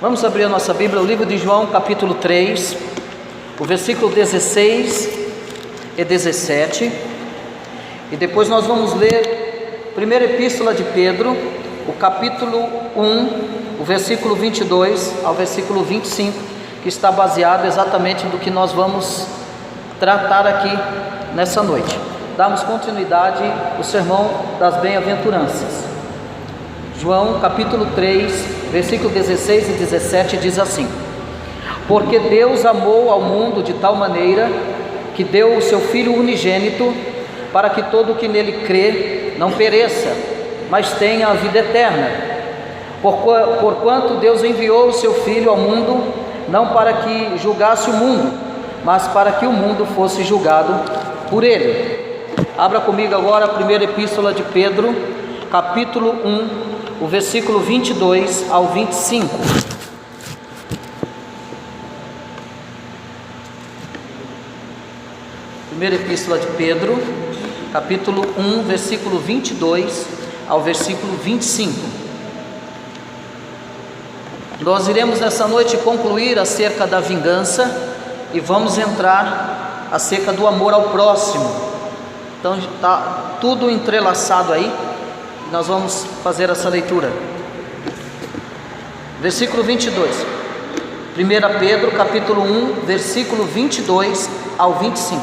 Vamos abrir a nossa Bíblia, o livro de João, capítulo 3, o versículo 16 e 17. E depois nós vamos ler a primeira epístola de Pedro, o capítulo 1, o versículo 22 ao versículo 25, que está baseado exatamente no que nós vamos tratar aqui nessa noite. Damos continuidade ao sermão das bem-aventuranças. João capítulo 3, versículo 16 e 17 diz assim: Porque Deus amou ao mundo de tal maneira que deu o seu Filho unigênito, para que todo o que nele crê não pereça, mas tenha a vida eterna. Porquanto Deus enviou o seu Filho ao mundo, não para que julgasse o mundo, mas para que o mundo fosse julgado por ele. Abra comigo agora a primeira epístola de Pedro, capítulo 1, o versículo 22 ao 25. Primeira epístola de Pedro, capítulo 1, versículo 22 ao versículo 25. Nós iremos nessa noite concluir acerca da vingança e vamos entrar acerca do amor ao próximo. Então está tudo entrelaçado aí. Nós vamos fazer essa leitura. Versículo 22. 1 Pedro capítulo 1, versículo 22 ao 25.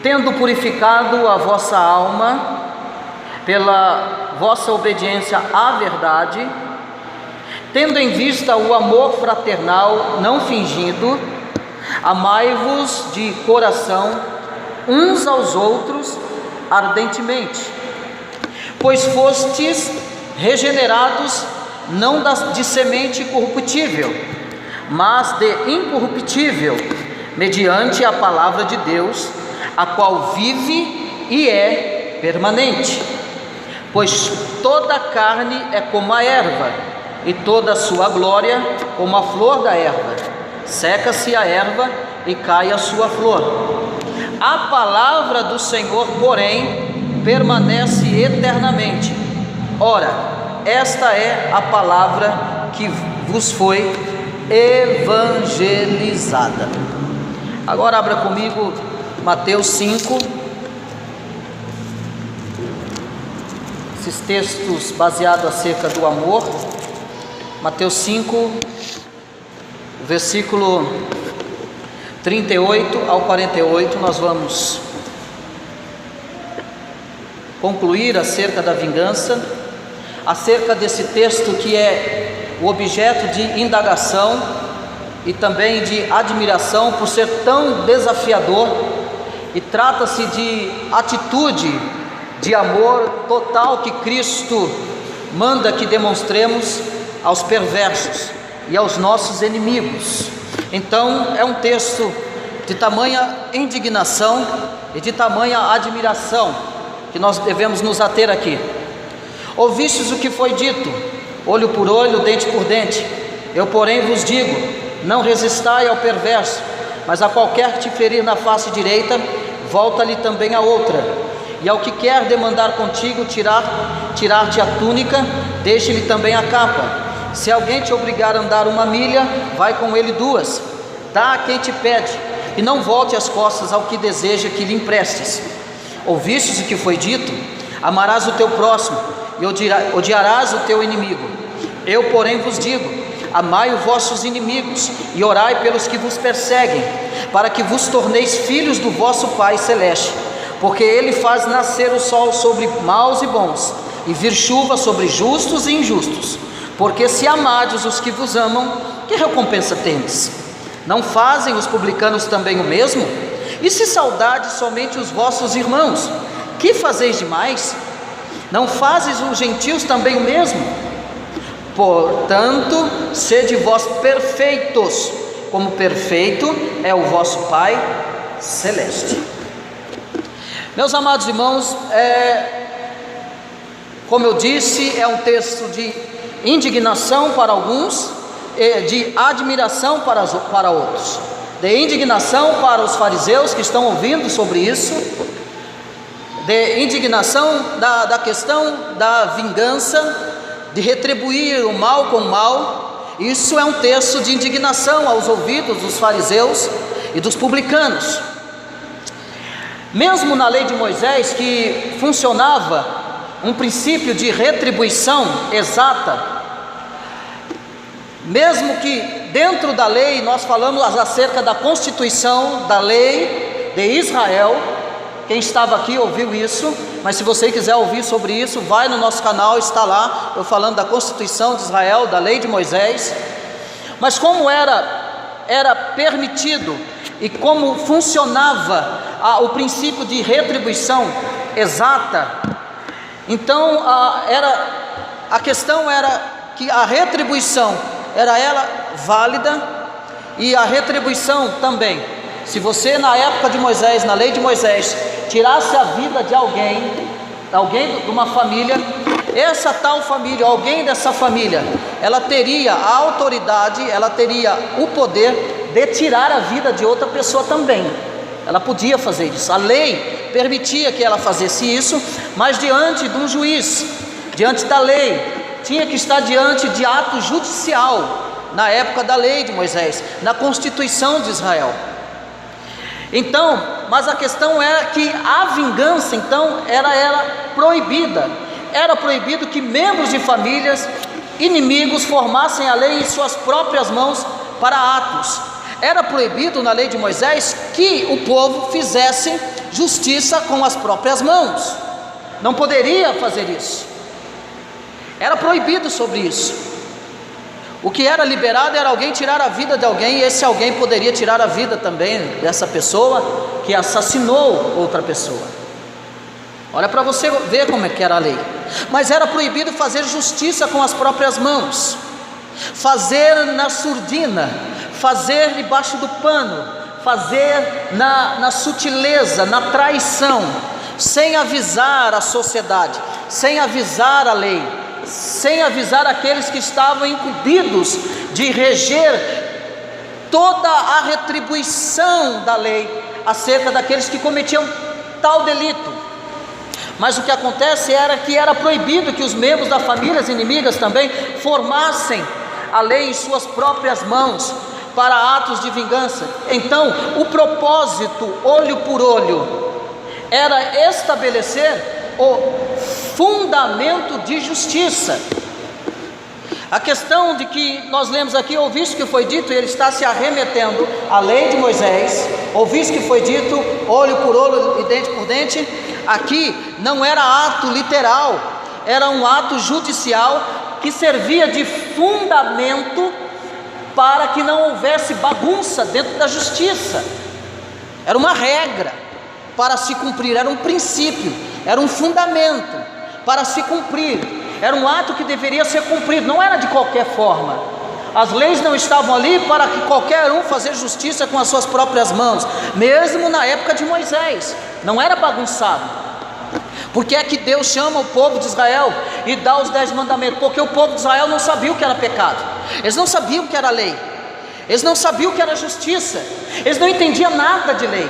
Tendo purificado a vossa alma pela vossa obediência à verdade, tendo em vista o amor fraternal não fingido, amai-vos de coração uns aos outros ardentemente, pois fostes regenerados não de semente corruptível, mas de incorruptível, mediante a palavra de Deus, a qual vive e é permanente. Pois toda a carne é como a erva, e toda a sua glória como a flor da erva. Seca-se a erva e cai a sua flor. A palavra do Senhor, porém, permanece eternamente. Ora, esta é a palavra que vos foi evangelizada. Agora abra comigo Mateus 5. Esses textos baseados acerca do amor. Mateus 5, versículo 38 ao 48, nós vamos concluir acerca da vingança, acerca desse texto que é o objeto de indagação e também de admiração por ser tão desafiador, e trata-se de atitude de amor total que Cristo manda que demonstremos aos perversos e aos nossos inimigos. Então é um texto de tamanha indignação e de tamanha admiração que nós devemos nos ater aqui. Ouvistes o que foi dito, olho por olho, dente por dente. Eu porém vos digo, não resistai ao perverso, mas a qualquer que te ferir na face direita, volta-lhe também a outra. E ao que quer demandar contigo tirar-te a túnica, deixe-lhe também a capa. Se alguém te obrigar a andar 1 milha, vai com ele 2. Dá a quem te pede, e não volte as costas ao que deseja que lhe emprestes. Ouvistes o que foi dito? Amarás o teu próximo e odiarás o teu inimigo. Eu, porém, vos digo: amai os vossos inimigos e orai pelos que vos perseguem, para que vos torneis filhos do vosso Pai Celeste, porque Ele faz nascer o sol sobre maus e bons, e vir chuva sobre justos e injustos. Porque se amardes os que vos amam, que recompensa tendes? Não fazem os publicanos também o mesmo? E se saudades somente os vossos irmãos, que fazeis demais? Não fazes os gentios também o mesmo? Portanto, sede vós perfeitos, como perfeito é o vosso Pai Celeste. Meus amados irmãos, como eu disse, é um texto de indignação para alguns, de admiração para outros. De indignação para os fariseus que estão ouvindo sobre isso, de indignação da questão da vingança, de retribuir o mal com o mal, isso é um texto de indignação aos ouvidos dos fariseus e dos publicanos. Mesmo na lei de Moisés, que funcionava um princípio de retribuição exata, mesmo que dentro da lei, nós falamos acerca da constituição da lei de Israel. Quem estava aqui ouviu isso, mas se você quiser ouvir sobre isso, vai no nosso canal, está lá, eu falando da Constituição de Israel, da lei de Moisés. Mas como era permitido e como funcionava o princípio de retribuição exata, então a questão era que a retribuição era ela válida, e a retribuição também, se você na época de Moisés, na lei de Moisés, tirasse a vida de alguém de uma família, essa tal família, alguém dessa família, ela teria a autoridade, ela teria o poder de tirar a vida de outra pessoa também. Ela podia fazer isso, a lei permitia que ela fizesse isso, mas diante de um juiz, diante da lei, tinha que estar diante de ato judicial, na época da lei de Moisés, na Constituição de Israel. Então, mas a questão era que a vingança, então, era proibida. Era proibido que membros de famílias inimigos formassem a lei em suas próprias mãos para atos. Era proibido na lei de Moisés que o povo fizesse justiça com as próprias mãos. Não poderia fazer isso. Era proibido sobre isso. O que era liberado era alguém tirar a vida de alguém, e esse alguém poderia tirar a vida também dessa pessoa que assassinou outra pessoa. Olha para você ver como é que era a lei. Mas era proibido fazer justiça com as próprias mãos, fazer na surdina, fazer debaixo do pano, fazer na sutileza, na traição, sem avisar a sociedade, sem avisar a lei, sem avisar aqueles que estavam incumbidos de reger toda a retribuição da lei acerca daqueles que cometiam tal delito. Mas o que acontece era que era proibido que os membros das famílias inimigas também formassem a lei em suas próprias mãos para atos de vingança. Então, o propósito, olho por olho, era estabelecer o fundamento de justiça. A questão de que nós lemos aqui, ouviste que foi dito, ele está se arremetendo à lei de Moisés, ouviste que foi dito, olho por olho e dente por dente. Aqui não era ato literal, era um ato judicial que servia de fundamento para que não houvesse bagunça dentro da justiça. Era uma regra para se cumprir, era um princípio, era um fundamento para se cumprir, era um ato que deveria ser cumprido, não era de qualquer forma. As leis não estavam ali para que qualquer um fazer justiça com as suas próprias mãos, mesmo na época de Moisés, não era bagunçado. Porque é que Deus chama o povo de Israel e dá os 10 mandamentos? Porque o povo de Israel não sabia o que era pecado, eles não sabiam o que era lei, eles não sabiam o que era justiça, eles não entendiam nada de lei.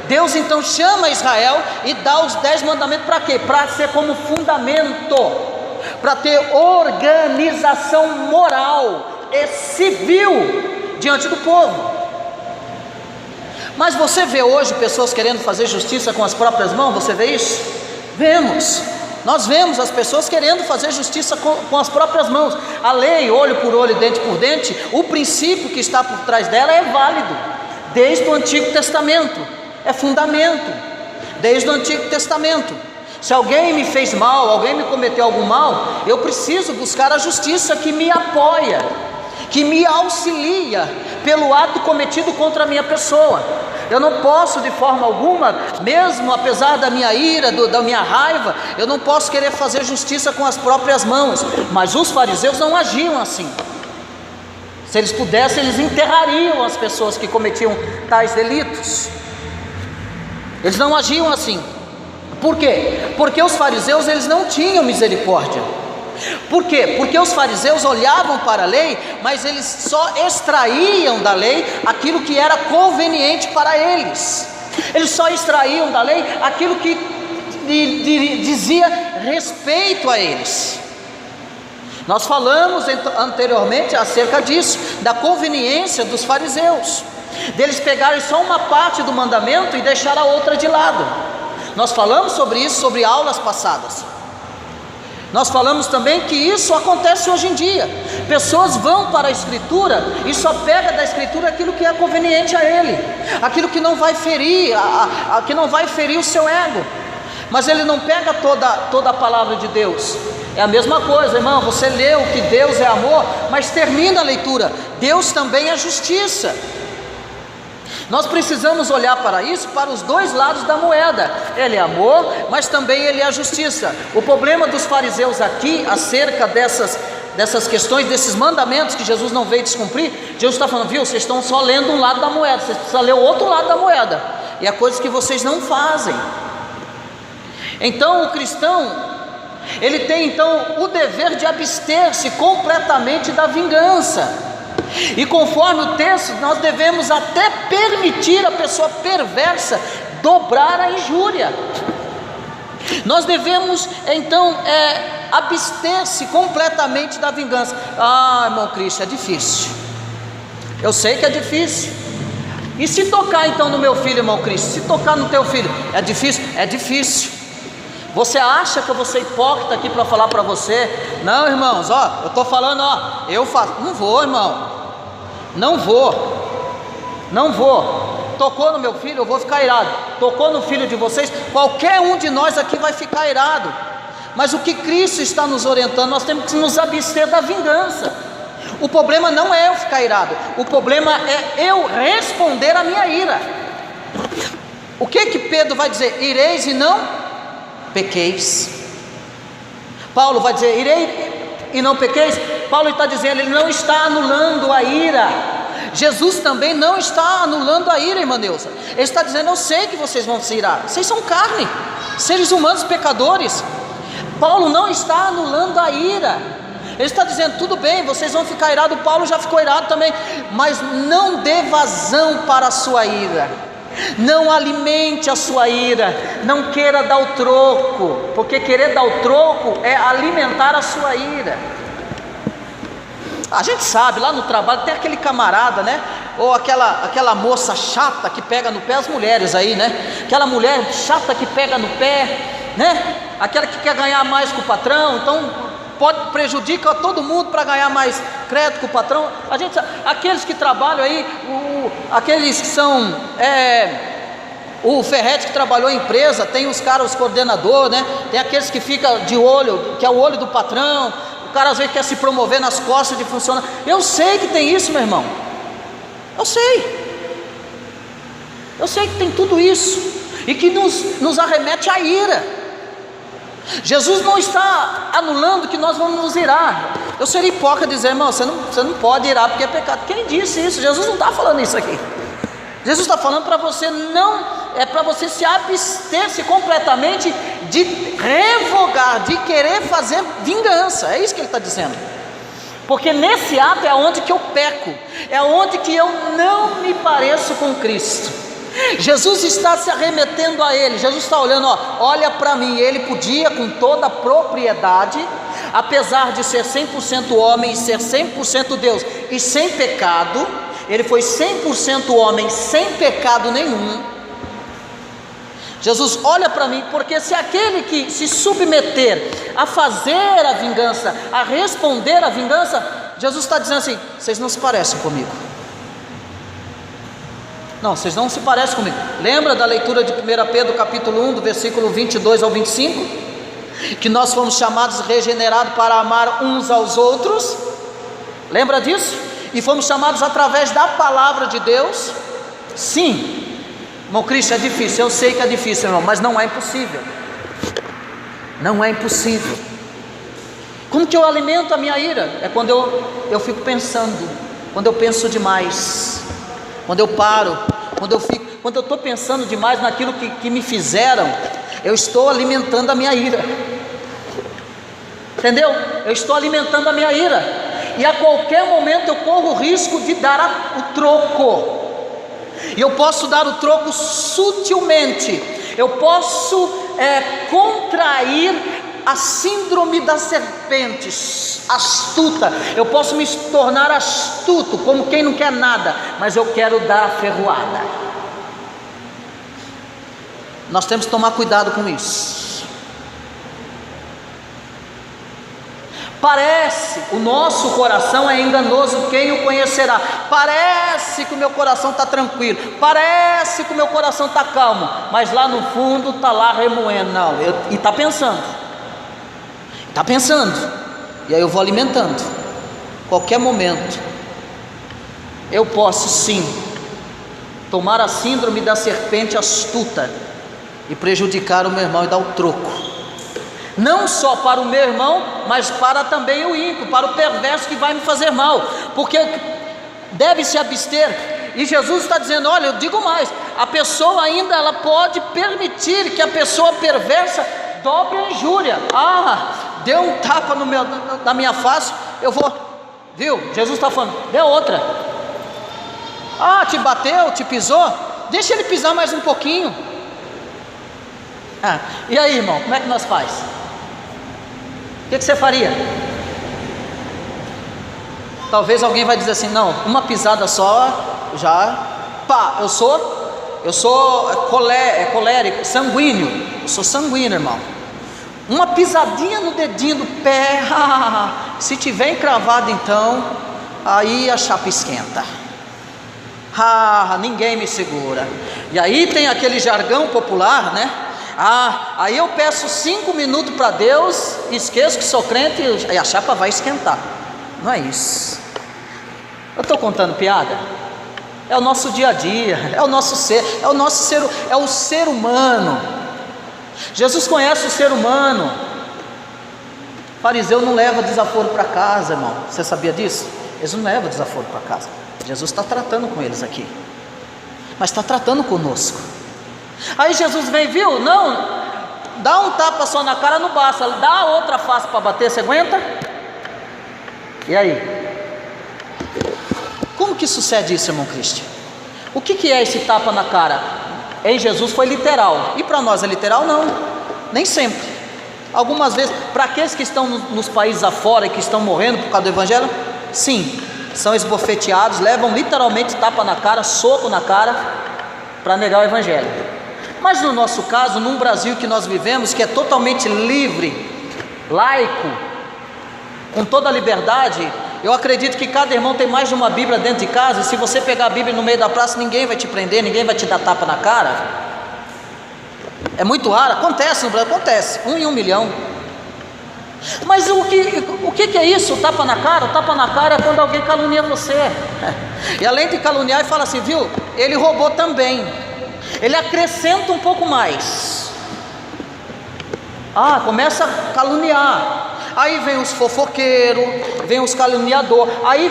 Deus então chama Israel e dá os 10 mandamentos para quê? Para ser como fundamento, para ter organização moral e civil diante do povo. Mas você vê hoje pessoas querendo fazer justiça com as próprias mãos? Você vê isso? Nós vemos as pessoas querendo fazer justiça com as próprias mãos. A lei, olho por olho, dente por dente, o princípio que está por trás dela é válido desde o Antigo Testamento, é fundamento desde o Antigo Testamento. Se alguém me fez mal, alguém me cometeu algum mal, eu preciso buscar a justiça que me apoia, que me auxilia pelo ato cometido contra a minha pessoa. Eu não posso de forma alguma, mesmo apesar da minha ira, da minha raiva, eu não posso querer fazer justiça com as próprias mãos. Mas os fariseus não agiam assim. Se eles pudessem, eles enterrariam as pessoas que cometiam tais delitos. Eles não agiam assim. Por quê? Porque os fariseus, eles não tinham misericórdia. Por quê? Porque os fariseus olhavam para a lei, mas eles só extraíam da lei aquilo que era conveniente para eles. Eles só extraíam da lei aquilo que dizia respeito a eles. Nós falamos anteriormente acerca disso, da conveniência dos fariseus, deles pegarem só uma parte do mandamento e deixar a outra de lado. Nós falamos sobre isso, sobre aulas passadas. Nós falamos também que isso acontece hoje em dia. Pessoas vão para a Escritura e só pega da Escritura aquilo que é conveniente a ele, aquilo que não vai ferir, que não vai ferir o seu ego. Mas ele não pega toda a palavra de Deus. É a mesma coisa, irmão, você leu que Deus é amor, mas termina a leitura, Deus também é justiça. Nós precisamos olhar para isso, para os dois lados da moeda. Ele é amor, mas também ele é justiça. O problema dos fariseus aqui, acerca dessas questões, desses mandamentos que Jesus não veio descumprir, Jesus está falando, viu, vocês estão só lendo um lado da moeda, vocês precisam ler o outro lado da moeda, e há coisas que vocês não fazem. Então o cristão, ele tem então o dever de abster-se completamente da vingança. E conforme o texto, nós devemos até permitir a pessoa perversa dobrar a injúria. Nós devemos então abster-se completamente da vingança. Ah, irmão Cristo, é difícil. Eu sei que é difícil. E se tocar então no meu filho, irmão Cristo? Se tocar no teu filho, é difícil? É difícil. Você acha que eu vou ser hipócrita aqui para falar para você? Não, irmãos, ó, eu estou falando, ó, eu faço. Não vou, irmão. Não vou. Tocou no meu filho, eu vou ficar irado. Tocou no filho de vocês, qualquer um de nós aqui vai ficar irado. Mas o que Cristo está nos orientando, nós temos que nos abster da vingança. O problema não é eu ficar irado, o problema é eu responder à minha ira. O que Pedro vai dizer? Ireis e não pequeis. Paulo vai dizer, irei e não pequeis. Paulo está dizendo, ele não está anulando a ira. Jesus também não está anulando a ira, irmã Neuza. Ele está dizendo, eu sei que vocês vão se irar, vocês são carne, seres humanos pecadores. Paulo não está anulando a ira. Ele está dizendo, tudo bem, vocês vão ficar irados. Paulo já ficou irado também, mas não dê vazão para a sua ira. Não alimente a sua ira, não queira dar o troco, porque querer dar o troco é alimentar a sua ira. A gente sabe, lá no trabalho tem aquele camarada, né? Ou aquela moça chata que pega no pé, as mulheres aí, né? Aquela mulher chata que pega no pé, né? Aquela que quer ganhar mais com o patrão, então prejudica todo mundo para ganhar mais crédito com o patrão. A gente sabe, aqueles que trabalham aí, aqueles que são o Ferretti que trabalhou em empresa, tem os caras, os coordenadores, né? Tem aqueles que ficam de olho, que é o olho do patrão. O cara às vezes quer se promover nas costas de funcionário. Eu sei que tem isso, meu irmão. Eu sei que tem tudo isso, e que nos arremete à ira. Jesus não está anulando que nós vamos nos irar. Eu seria hipócrita dizer, irmão, você não pode irar porque é pecado. Quem disse isso? Jesus não está falando isso aqui. Jesus está falando para você para você se abster-se completamente de revogar, de querer fazer vingança. É isso que ele está dizendo. Porque nesse ato é onde que eu peco, é onde que eu não me pareço com Cristo. Jesus está se arremetendo a ele. Jesus está olhando, olha para mim. Ele podia com toda a propriedade, apesar de ser 100% homem e ser 100% Deus e sem pecado, ele foi 100% homem sem pecado nenhum. Jesus olha para mim, porque se aquele que se submeter a fazer a vingança, a responder a vingança, Jesus está dizendo assim, vocês não se parecem comigo. Não, vocês não se parecem comigo. Lembra da leitura de 1 Pedro capítulo 1, do versículo 22 ao 25? Que nós fomos chamados, regenerados para amar uns aos outros. Lembra disso? E fomos chamados através da palavra de Deus. Sim, irmão Cristo, é difícil, eu sei que é difícil, irmão, mas não é impossível. Não é impossível. Como que eu alimento a minha ira? É quando eu fico pensando, quando eu penso demais, quando eu paro, quando eu estou pensando demais naquilo que me fizeram, eu estou alimentando a minha ira. Entendeu? Eu estou alimentando a minha ira. E a qualquer momento eu corro o risco de dar o troco. E eu posso dar o troco sutilmente. Eu posso contrair a síndrome da serpente, astuta. Eu posso me tornar astuto, como quem não quer nada, mas eu quero dar a ferroada. Nós temos que tomar cuidado com isso. Parece, o nosso coração é enganoso, quem o conhecerá? Parece que o meu coração está tranquilo, parece que o meu coração está calmo, mas lá no fundo está lá remoendo. Não, e está pensando, e aí eu vou alimentando. Qualquer momento eu posso sim tomar a síndrome da serpente astuta e prejudicar o meu irmão e dar o troco. Não só para o meu irmão, mas para também o ímpio, para o perverso que vai me fazer mal, porque deve se abster. E Jesus está dizendo: olha, eu digo mais, a pessoa ainda ela pode permitir que a pessoa perversa dobre a injúria. Deu um tapa na minha face, eu vou, viu? Jesus está falando, dê outra. Te bateu, te pisou, deixa ele pisar mais um pouquinho. E aí, irmão, como é que nós faz? O que você faria? Talvez alguém vai dizer assim: não, uma pisada só, já, eu sou colérico, sanguíneo, eu sou sanguíneo, irmão. Uma pisadinha no dedinho do pé, se tiver encravado, então, aí a chapa esquenta. Ninguém me segura. E aí tem aquele jargão popular, né? Aí eu peço 5 minutos para Deus, esqueço que sou crente e a chapa vai esquentar. Não é isso. Eu estou contando piada? É o nosso dia a dia, é o nosso ser, é o ser humano. Jesus conhece o ser humano. O fariseu não leva desaforo para casa, irmão. Você sabia disso? Eles não levam desaforo para casa. Jesus está tratando com eles aqui, mas está tratando conosco. Aí Jesus vem, viu? Não, dá um tapa só na cara não basta, dá outra face para bater, você aguenta? E aí? Como que sucede isso, irmão Cristian? O que é esse tapa na cara? Em Jesus foi literal, e para nós é literal? Não, nem sempre. Algumas vezes, para aqueles que estão nos países afora e que estão morrendo por causa do Evangelho, sim, são esbofeteados, levam literalmente tapa na cara, soco na cara, para negar o Evangelho. Mas no nosso caso, num Brasil que nós vivemos, que é totalmente livre, laico, com toda a liberdade, eu acredito que cada irmão tem mais de uma Bíblia dentro de casa, e se você pegar a Bíblia no meio da praça, ninguém vai te prender, ninguém vai te dar tapa na cara. É muito raro, acontece no Brasil, acontece, 1 em 1 milhão. Mas o que é isso, tapa na cara? O tapa na cara é quando alguém calunia você, e além de caluniar, ele fala assim, viu, ele roubou também. Ele acrescenta um pouco mais. Começa a caluniar. Aí vem os fofoqueiros, vem os caluniadores. Aí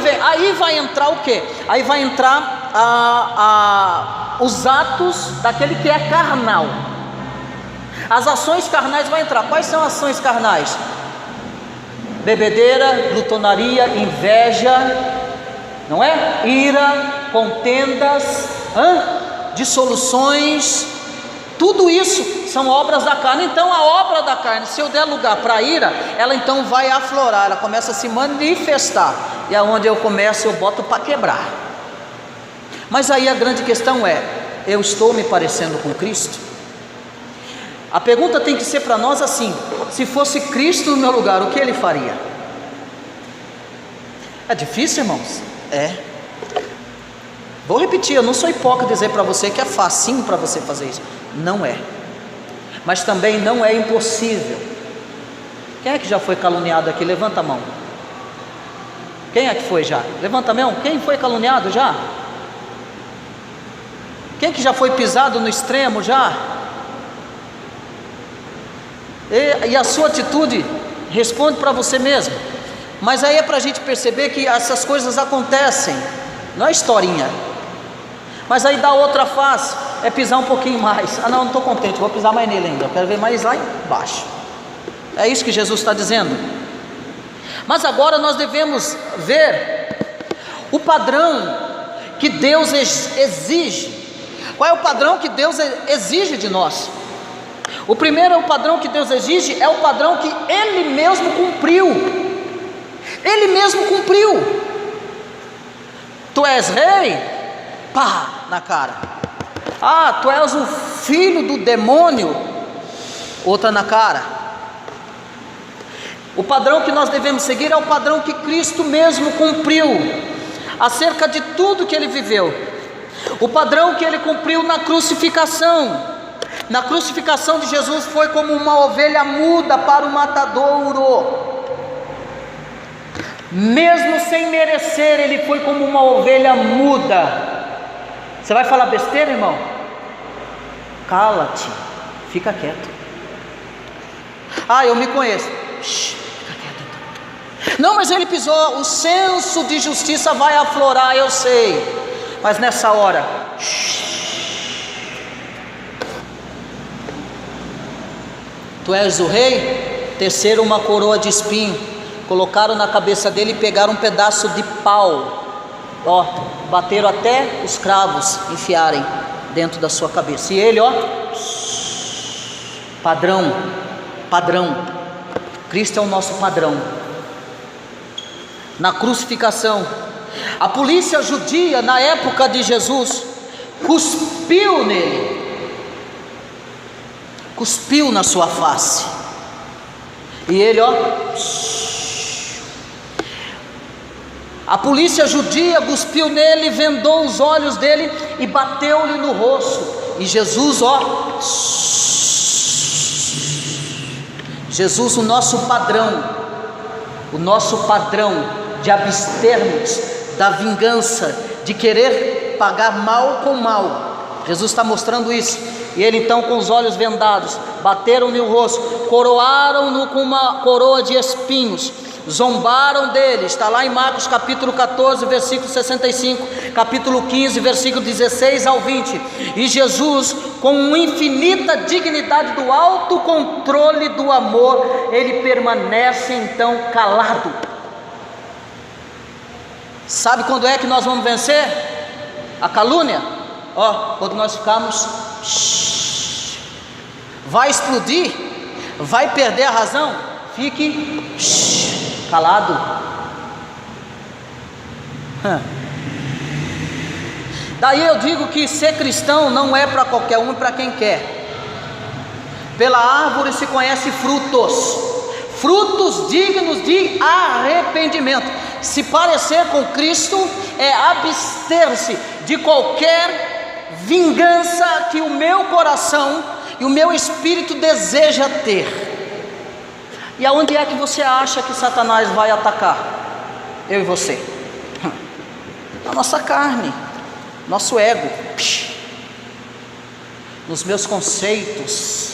vai entrar o quê? Aí vai entrar os atos daquele que é carnal. As ações carnais vão entrar. Quais são as ações carnais? Bebedeira, glutonaria, inveja, não é? Ira, contendas, dissoluções, tudo isso são obras da carne. Então a obra da carne, se eu der lugar para a ira, ela então vai aflorar, ela começa a se manifestar, e aonde eu começo, eu boto para quebrar. Mas aí a grande questão é: eu estou me parecendo com Cristo? A pergunta tem que ser para nós assim: se fosse Cristo no meu lugar, o que Ele faria? É difícil, irmãos? Vou repetir, eu não sou hipócrita dizer para você que é facinho para você fazer isso. Não é. Mas também não é impossível. Quem é que já foi caluniado aqui? Levanta a mão. Quem é que foi já? Levanta a mão. Quem foi caluniado já? Quem que já foi pisado no extremo já? E a sua atitude responde para você mesmo. Mas aí é para a gente perceber que essas coisas acontecem. Não é historinha. Mas aí dá outra face, é pisar um pouquinho mais. Não estou contente, vou pisar mais nele ainda, eu quero ver mais lá embaixo. É isso que Jesus está dizendo. Mas agora nós devemos ver o padrão que Deus exige. Qual é o padrão que Deus exige de nós? O primeiro é o padrão que Deus exige, é o padrão que Ele mesmo cumpriu. Ele mesmo cumpriu. Tu és rei? Pá, na cara. Ah, tu és o filho do demônio? Outra na cara. O padrão que nós devemos seguir é o padrão que Cristo mesmo cumpriu, acerca de tudo que Ele viveu. O padrão que Ele cumpriu na crucificação. Na crucificação de Jesus foi como uma ovelha muda para o matadouro. Mesmo sem merecer, Ele foi como uma ovelha muda. Você vai falar besteira, irmão? Cala-te, fica quieto. Ah, eu me conheço. Shhh, fica quieto então. Não, mas Ele pisou, o senso de justiça vai aflorar, eu sei. Mas nessa hora, tu és o rei? Teceram uma coroa de espinho, colocaram na cabeça dele e pegaram um pedaço de pau, ó, bateram até os cravos enfiarem dentro da sua cabeça. E ele, ó, padrão, Cristo é o nosso padrão. Na crucificação, a polícia judia na época de Jesus cuspiu nele, cuspiu na sua face, e ele, ó, a polícia judia cuspiu nele, vendou os olhos dele e bateu-lhe no rosto. E Jesus, ó, Jesus, o nosso padrão de abstermos da vingança, de querer pagar mal com mal. Jesus está mostrando isso. E ele então, com os olhos vendados, bateram-lhe o rosto, coroaram-no com uma coroa de espinhos, zombaram dele. Está lá em Marcos capítulo 14, versículo 65, capítulo 15, versículo 16 ao 20. E Jesus, com infinita dignidade do autocontrole do amor, ele permanece então calado. Sabe quando é que nós vamos vencer a calúnia? Ó, quando nós ficarmos vai explodir, vai perder a razão, fique calado. Daí eu digo que ser cristão não é para qualquer um, para quem quer. Pela árvore se conhece frutos dignos de arrependimento. Se parecer com Cristo é abster-se de qualquer vingança que o meu coração e o meu espírito deseja ter. E aonde é que você acha que Satanás vai atacar? Eu e você. Na nossa carne, nosso ego, nos meus conceitos,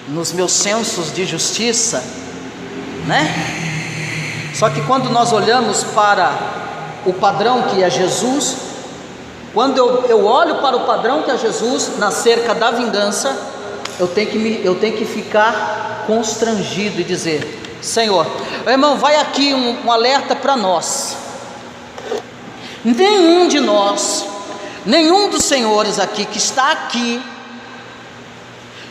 nos meus sensos de justiça, né? Só que quando nós olhamos para o padrão que é Jesus, quando eu olho para o padrão que é Jesus na cerca da vingança, eu tenho que ficar constrangido e dizer: Senhor, irmão, vai aqui um alerta para nós. Nenhum de nós, nenhum dos senhores aqui que está aqui,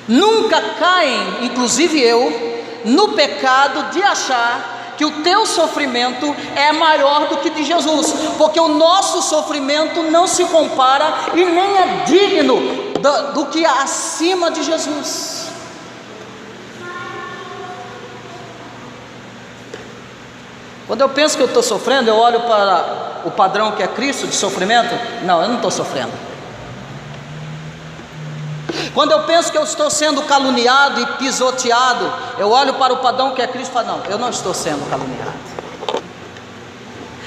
nunca caem, inclusive eu, no pecado de achar que o teu sofrimento é maior do que de Jesus, porque o nosso sofrimento não se compara e nem é digno do que é acima de Jesus. Quando eu penso que eu estou sofrendo, eu olho para o padrão que é Cristo de sofrimento. Não, eu não estou sofrendo. Quando eu penso que eu estou sendo caluniado e pisoteado, eu olho para o padrão que é Cristo e falo: não, eu não estou sendo caluniado.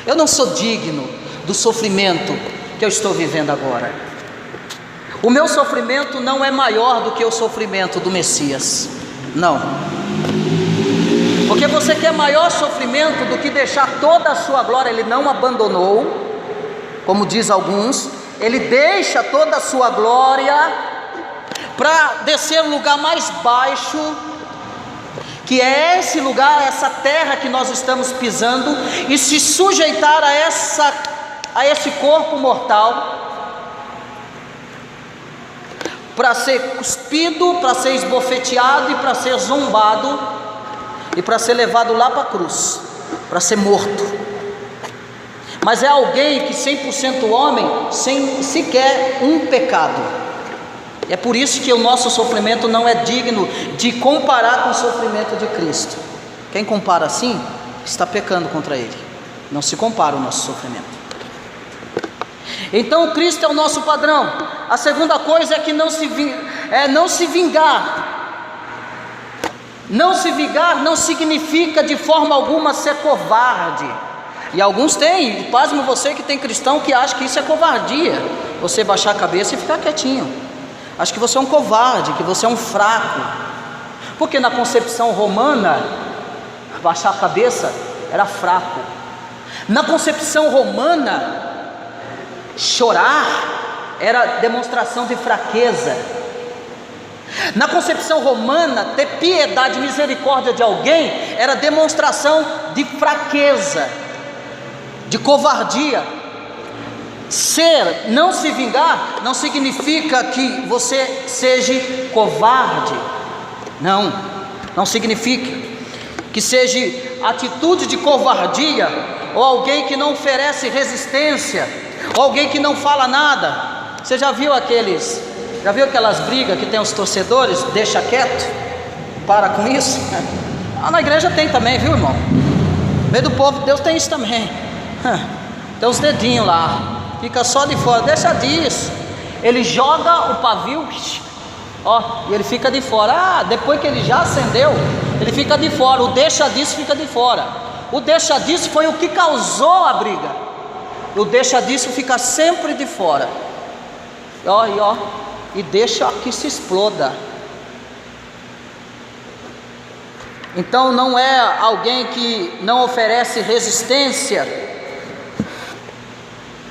Eu não sou digno do sofrimento que eu estou vivendo agora. O meu sofrimento não é maior do que o sofrimento do Messias. Não. Porque você quer maior sofrimento do que deixar toda a sua glória. Ele não abandonou, como diz alguns. Ele deixa toda a sua glória para descer no lugar mais baixo, que é esse lugar, essa terra que nós estamos pisando, e se sujeitar a esse corpo mortal, para ser cuspido, para ser esbofeteado e para ser zombado e para ser levado lá para a cruz, para ser morto. Mas é alguém que 100% homem, sem sequer um pecado. E é por isso que o nosso sofrimento não é digno de comparar com o sofrimento de Cristo. Quem compara assim, está pecando contra Ele. Não se compara o nosso sofrimento. Então Cristo é o nosso padrão. A segunda coisa é que não se vingar. Não se vingar não significa de forma alguma ser covarde. E alguns têm, pasme você que tem cristão que acha que isso é covardia, você baixar a cabeça e ficar quietinho. Acho que você é um covarde, que você é um fraco. Porque na concepção romana, baixar a cabeça era fraco. Na concepção romana, chorar era demonstração de fraqueza. Na concepção romana, ter piedade e misericórdia de alguém era demonstração de fraqueza, de covardia. Não se vingar não significa que você seja covarde. Não significa que seja atitude de covardia, ou alguém que não oferece resistência, ou alguém que não fala nada. Você já viu aquelas brigas que tem os torcedores? Deixa quieto, para com isso. Na igreja tem também, viu, irmão? No meio do povo de Deus tem isso também. Tem os dedinhos lá, fica só de fora, deixa disso. Ele joga o pavio, e ele fica de fora. Depois que ele já acendeu, ele fica de fora. O deixa disso fica de fora. O deixa disso foi o que causou a briga. O deixa disso fica sempre de fora. E deixa que se exploda. Então não é alguém que não oferece resistência,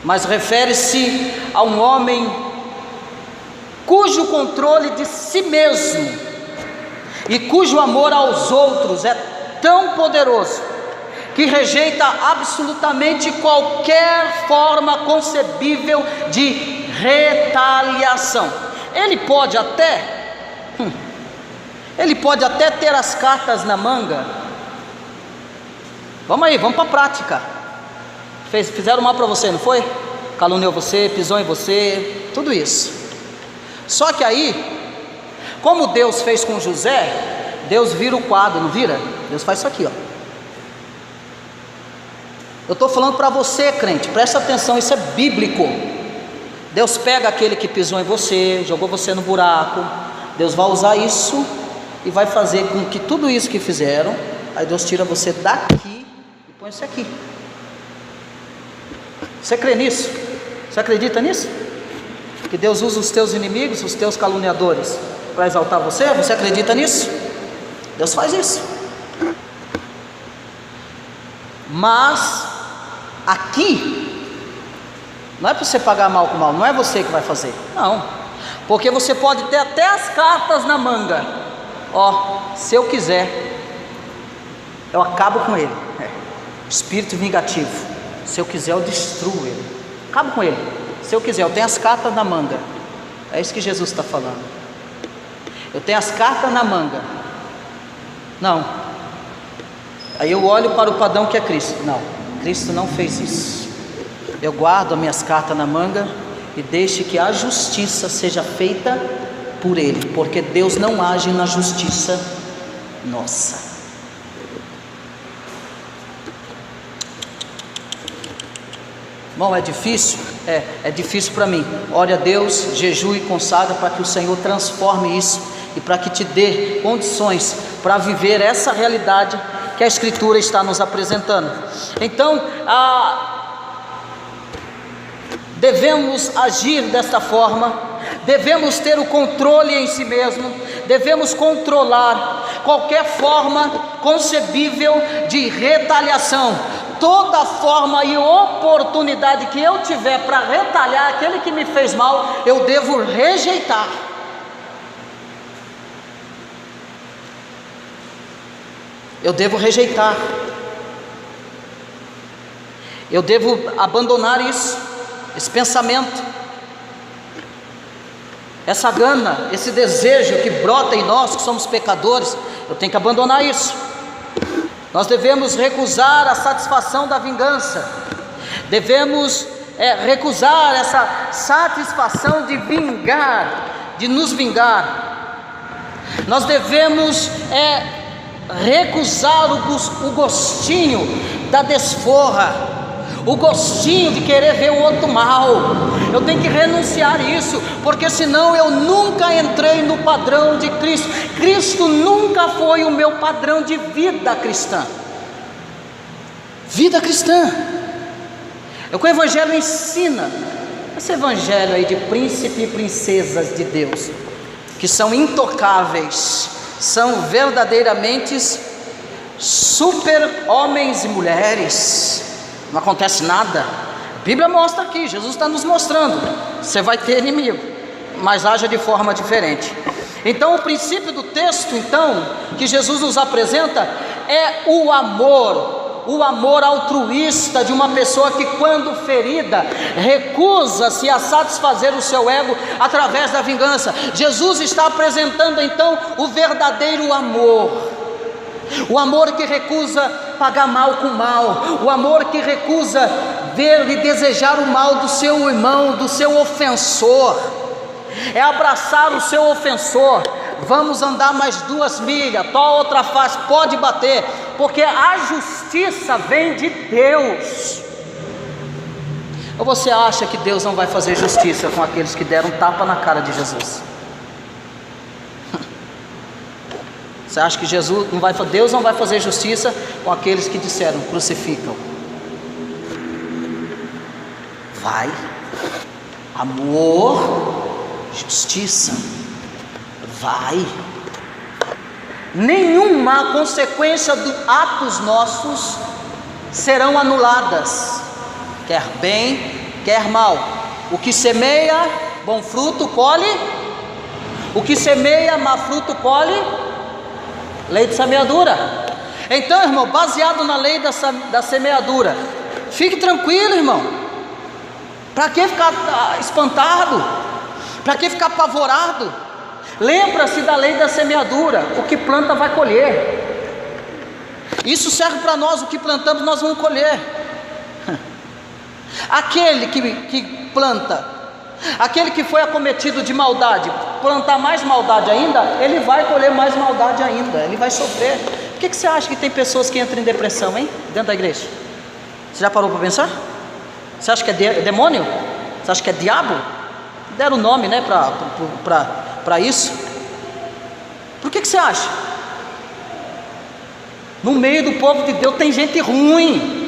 mas refere-se a um homem cujo controle de si mesmo e cujo amor aos outros é tão poderoso que rejeita absolutamente qualquer forma concebível de retaliação. Ele pode até ter as cartas na manga. Vamos para a prática. Fizeram mal para você, não foi? Caluniou você, pisou em você, tudo isso. Só que aí, como Deus fez com José, Deus vira o quadro, não vira? Deus faz isso aqui, Eu estou falando para você, crente, presta atenção, isso é bíblico. Deus pega aquele que pisou em você, jogou você no buraco. Deus vai usar isso e vai fazer com que tudo isso que fizeram, aí Deus tira você daqui e põe você aqui. Você crê nisso? Você acredita nisso? Que Deus usa os teus inimigos, os teus caluniadores, para exaltar você? Você acredita nisso? Deus faz isso. Mas aqui não é para você pagar mal com mal, não é você que vai fazer, não, porque você pode ter até as cartas na manga. Se eu quiser, eu acabo com ele. Espírito vingativo. Se eu quiser, eu destruo ele, acabo com ele. Se eu quiser, eu tenho as cartas na manga. É isso que Jesus está falando. Eu tenho as cartas na manga. Não. Aí eu olho para o padrão que é Cristo. Não, Cristo não fez isso. Eu guardo as minhas cartas na manga e deixe que a justiça seja feita por Ele, porque Deus não age na justiça nossa. Bom, é difícil? É difícil para mim. Ore a Deus, jejue e consagra para que o Senhor transforme isso e para que te dê condições para viver essa realidade que a Escritura está nos apresentando. Então, devemos agir desta forma, devemos ter o controle em si mesmo, devemos controlar qualquer forma concebível de retaliação. Toda forma e oportunidade que eu tiver para retalhar aquele que me fez mal, eu devo rejeitar. Eu devo rejeitar. Eu devo abandonar isso, esse pensamento. essa gana, esse desejo que brota em nós, que somos pecadores, eu tenho que abandonar isso. Nós devemos recusar a satisfação da vingança, devemos recusar essa satisfação de vingar, de nos vingar. Nós devemos recusar o gostinho da desforra, o gostinho de querer ver o outro mal. Eu tenho que renunciar isso, porque senão eu nunca entrei no padrão de Cristo. Cristo nunca foi o meu padrão de vida cristã. Vida cristã é o que o Evangelho ensina. Esse Evangelho aí de príncipe e princesas de Deus, que são intocáveis, são verdadeiramente super homens e mulheres. Não acontece nada. A Bíblia mostra aqui, Jesus está nos mostrando, você vai ter inimigo, mas haja de forma diferente. Então o princípio do texto, então, que Jesus nos apresenta é o amor altruísta de uma pessoa que, quando ferida, recusa-se a satisfazer o seu ego através da vingança. Jesus está apresentando então o verdadeiro amor, o amor que recusa pagar mal com mal, o amor que recusa ver e desejar o mal do seu irmão, do seu ofensor, é abraçar o seu ofensor. Vamos andar mais 2 milhas, tua outra face, pode bater, porque a justiça vem de Deus. Ou você acha que Deus não vai fazer justiça com aqueles que deram tapa na cara de Jesus? Você acha que Deus não vai fazer justiça com aqueles que disseram crucificam? Vai. Amor, justiça, vai. Nenhuma consequência dos atos nossos serão anuladas, quer bem, quer mal. O que semeia bom fruto colhe, o que semeia má fruto colhe. Lei de semeadura. Então, irmão, baseado na lei da semeadura, fique tranquilo, irmão. Para que ficar espantado? Para que ficar apavorado? Lembra-se da lei da semeadura. O que planta vai colher. Isso serve para nós. O que plantamos nós vamos colher. Aquele que planta, aquele que foi acometido de maldade, plantar mais maldade ainda, ele vai colher mais maldade ainda, ele vai sofrer. Por que você acha que tem pessoas que entram em depressão, hein? Dentro da igreja? Você já parou para pensar? Você acha que é demônio? Você acha que é diabo? Deram o nome, né, para isso. Por que você acha? No meio do povo de Deus tem gente ruim.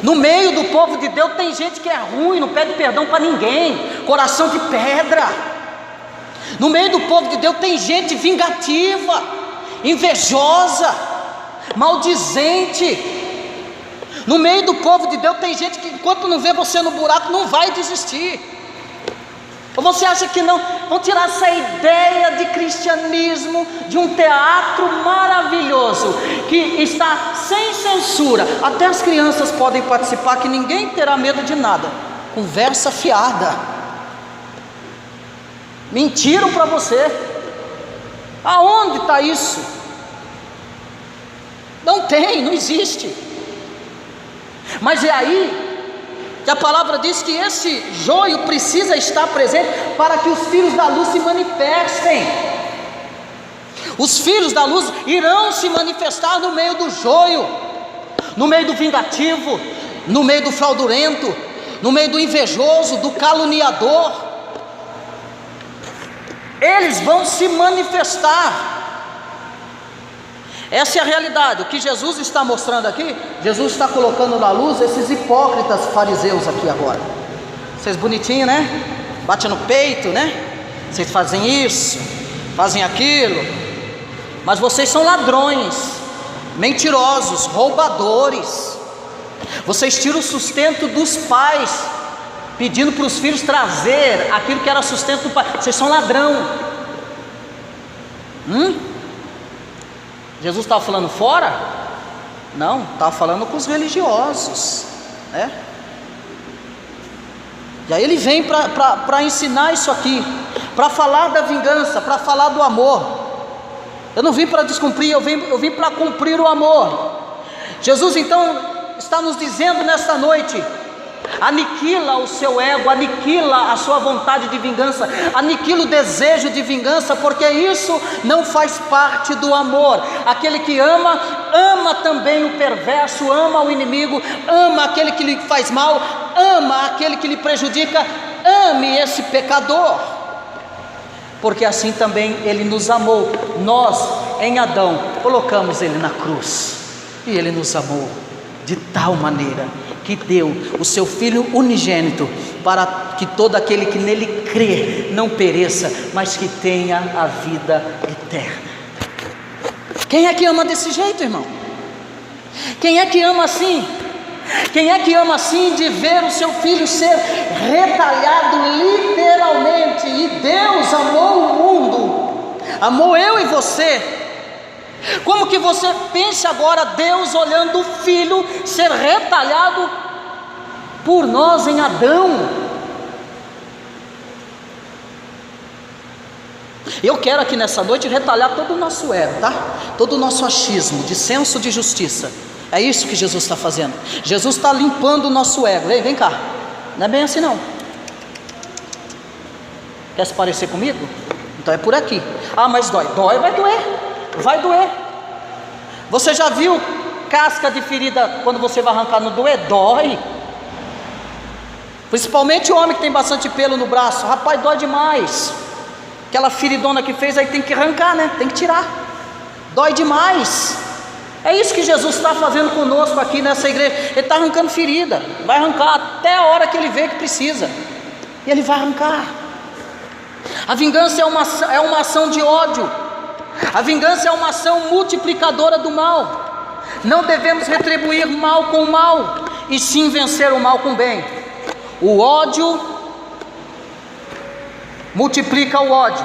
No meio do povo de Deus tem gente que é ruim, não pede perdão para ninguém, coração de pedra. No meio do povo de Deus tem gente vingativa, invejosa, maldizente. No meio do povo de Deus tem gente que, enquanto não vê você no buraco, não vai desistir. Ou você acha que não? Vão tirar essa ideia de cristianismo, de um teatro maravilhoso, que está sem censura, até as crianças podem participar, que ninguém terá medo de nada. Conversa fiada. Mentiram para você. Aonde está isso? Não tem, não existe. Mas é aí que a palavra diz que esse joio precisa estar presente para que os filhos da luz se manifestem. Os filhos da luz irão se manifestar no meio do joio, no meio do vingativo, no meio do fraudulento, no meio do invejoso, do caluniador. Eles vão se manifestar. Essa é a realidade. O que Jesus está mostrando aqui, Jesus está colocando na luz esses hipócritas fariseus aqui agora. Vocês bonitinhos, né? Bate no peito, né? Vocês fazem isso, fazem aquilo, mas vocês são ladrões, mentirosos, roubadores. Vocês tiram o sustento dos pais, pedindo para os filhos trazer aquilo que era sustento do pai. Vocês são ladrão. Jesus estava falando fora? Não, estava falando com os religiosos, né? E aí ele vem para ensinar isso aqui, para falar da vingança, para falar do amor. Eu não vim para descumprir, eu vim para cumprir o amor. Jesus então está nos dizendo nesta noite: aniquila o seu ego, aniquila a sua vontade de vingança, aniquila o desejo de vingança, porque isso não faz parte do amor. Aquele que ama, ama também o perverso, ama o inimigo, ama aquele que lhe faz mal, ama aquele que lhe prejudica, ame esse pecador, porque assim também ele nos amou. Nós em Adão colocamos ele na cruz, e ele nos amou de tal maneira que deu o seu Filho unigênito, para que todo aquele que nele crê não pereça, mas que tenha a vida eterna. Quem é que ama desse jeito, irmão? Quem é que ama assim? Quem é que ama assim, de ver o seu filho ser retalhado literalmente? E Deus amou o mundo, amou eu e você. Como que você pense agora Deus olhando o filho ser retalhado por nós em Adão? Eu quero aqui nessa noite retalhar todo o nosso ego, tá? Todo o nosso achismo, de senso de justiça. É isso que Jesus está fazendo. Jesus está limpando o nosso ego. Vem cá, não é bem assim não. Quer se parecer comigo? Então é por aqui. Ah, mas dói. Dói, vai doer. Vai doer. Você já viu casca de ferida quando você vai arrancar, não doer? Dói. Principalmente o homem que tem bastante pelo no braço. Rapaz, dói demais. Aquela feridona que fez, aí tem que arrancar, né? Tem que tirar. Dói demais. É isso que Jesus está fazendo conosco aqui nessa igreja. Ele está arrancando ferida. Vai arrancar até a hora que ele vê que precisa. E ele vai arrancar. A vingança é uma ação de ódio. A vingança é uma ação multiplicadora do mal. Não devemos retribuir mal com mal, e sim vencer o mal com bem. O ódio multiplica o ódio.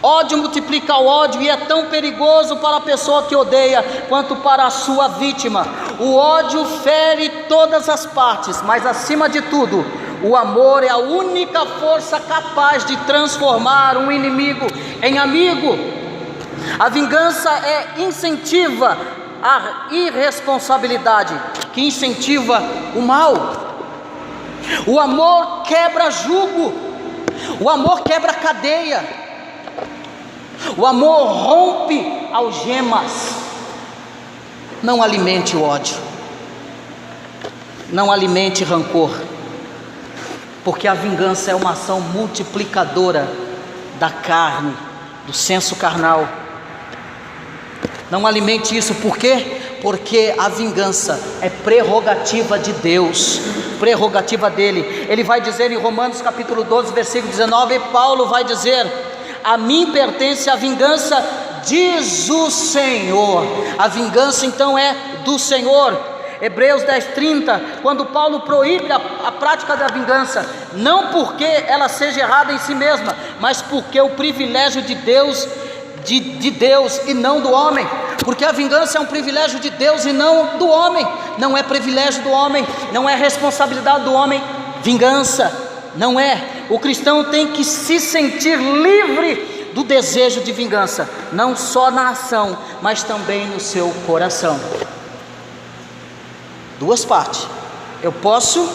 Ódio multiplica o ódio, e é tão perigoso para a pessoa que odeia quanto para a sua vítima. O ódio fere todas as partes, mas acima de tudo, o amor é a única força capaz de transformar um inimigo em amigo. A vingança incentiva a irresponsabilidade, que incentiva o mal. O amor quebra jugo, o amor quebra cadeia, o amor rompe algemas. Não alimente o ódio, não alimente rancor, porque a vingança é uma ação multiplicadora da carne, do senso carnal. Não alimente isso. Por quê? Porque a vingança é prerrogativa de Deus, prerrogativa dele. Ele vai dizer em Romanos capítulo 12, versículo 19, Paulo vai dizer: a mim pertence a vingança, diz o Senhor. A vingança então é do Senhor. Hebreus 10:30, quando Paulo proíbe a prática da vingança, não porque ela seja errada em si mesma, mas porque o privilégio de Deus, de Deus e não do homem. Porque a vingança é um privilégio de Deus e não do homem. Não é privilégio do homem, não é responsabilidade do homem. Vingança não é. O cristão tem que se sentir livre do desejo de vingança, não só na ação, mas também no seu coração. Duas partes. Eu posso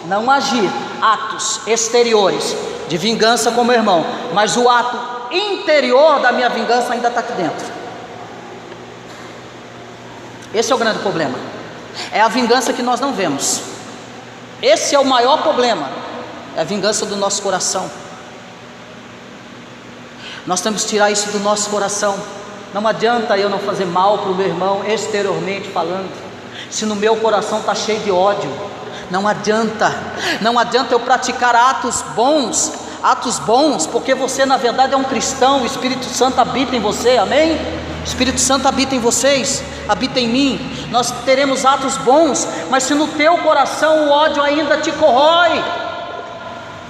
não agir atos exteriores de vingança com meu irmão, mas o ato interior da minha vingança ainda está aqui dentro. Esse é o grande problema. É a vingança que nós não vemos. Esse é o maior problema. É a vingança do nosso coração. Nós temos que tirar isso do nosso coração. Não adianta eu não fazer mal para o meu irmão exteriormente falando, se no meu coração está cheio de ódio. Não adianta eu praticar atos bons, porque você na verdade é um cristão. O Espírito Santo habita em você, amém? O Espírito Santo habita em vocês, habita em mim. Nós teremos atos bons, mas se no teu coração o ódio ainda te corrói,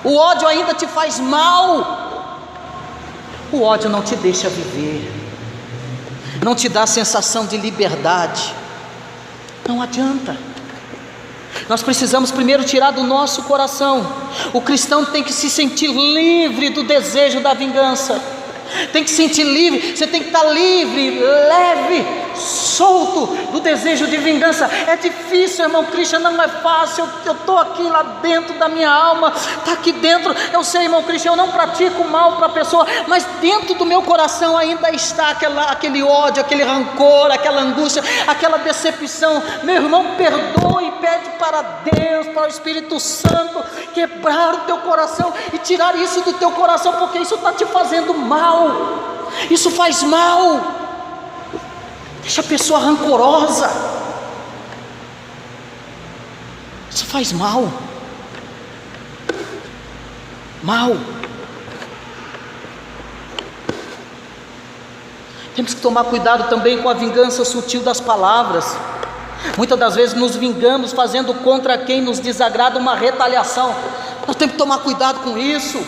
o ódio ainda te faz mal, o ódio não te deixa viver, não te dá sensação de liberdade. Não adianta. Nós precisamos primeiro tirar do nosso coração. O cristão tem que se sentir livre do desejo da vingança. Tem que se sentir livre. Você tem que estar livre, leve, solto do desejo de vingança. É difícil, irmão Christian, não é fácil. Eu estou aqui lá dentro da minha alma, está aqui dentro. Eu sei, irmão Christian, eu não pratico mal para a pessoa, mas dentro do meu coração ainda está aquele ódio, aquele rancor, aquela angústia, aquela decepção. Meu irmão, perdoe e pede para Deus, para o Espírito Santo quebrar o teu coração e tirar isso do teu coração, porque isso está te fazendo mal. Isso faz mal. Deixa a pessoa rancorosa. Isso faz mal. Mal. Temos que tomar cuidado também com a vingança sutil das palavras. Muitas das vezes nos vingamos fazendo contra quem nos desagrada uma retaliação. Nós temos que tomar cuidado com isso.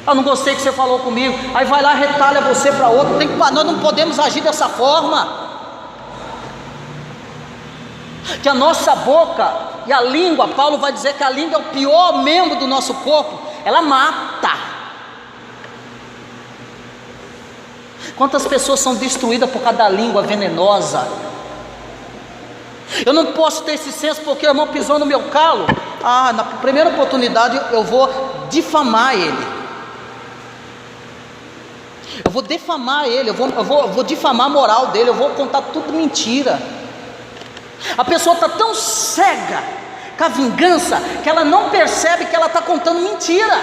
Eu não gostei que você falou comigo, aí vai lá e retalha você para outro. Nós não podemos agir dessa forma. Que a nossa boca e a língua, Paulo vai dizer que a língua é o pior membro do nosso corpo. Ela mata. Quantas pessoas são destruídas por causa da língua venenosa? Eu não posso ter esse senso porque o irmão pisou no meu calo. Na primeira oportunidade eu vou difamar ele. Eu vou defamar ele, eu vou difamar a moral dele, eu vou contar tudo mentira. A pessoa está tão cega com a vingança que ela não percebe que ela está contando mentira,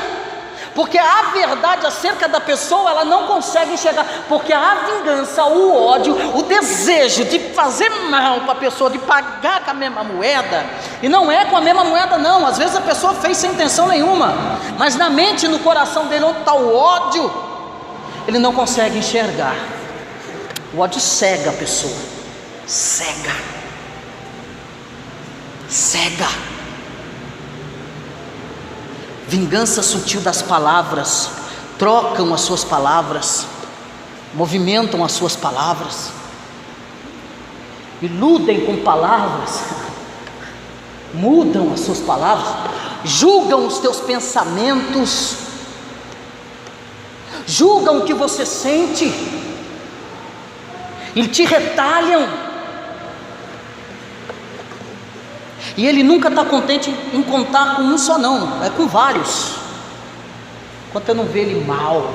porque a verdade acerca da pessoa ela não consegue enxergar, porque a vingança, o ódio, o desejo de fazer mal para a pessoa, de pagar com a mesma moeda, e não é com a mesma moeda não, às vezes a pessoa fez sem intenção nenhuma, mas na mente e no coração dele onde está o ódio, ele não consegue enxergar. O ódio cega a pessoa. Cega. Vingança sutil das palavras. Trocam as suas palavras, movimentam as suas palavras, iludem com palavras, mudam as suas palavras, julgam os teus pensamentos, julgam o que você sente e te retalham. E ele nunca está contente em contar com um só não, é com vários. Enquanto eu não vê ele mal,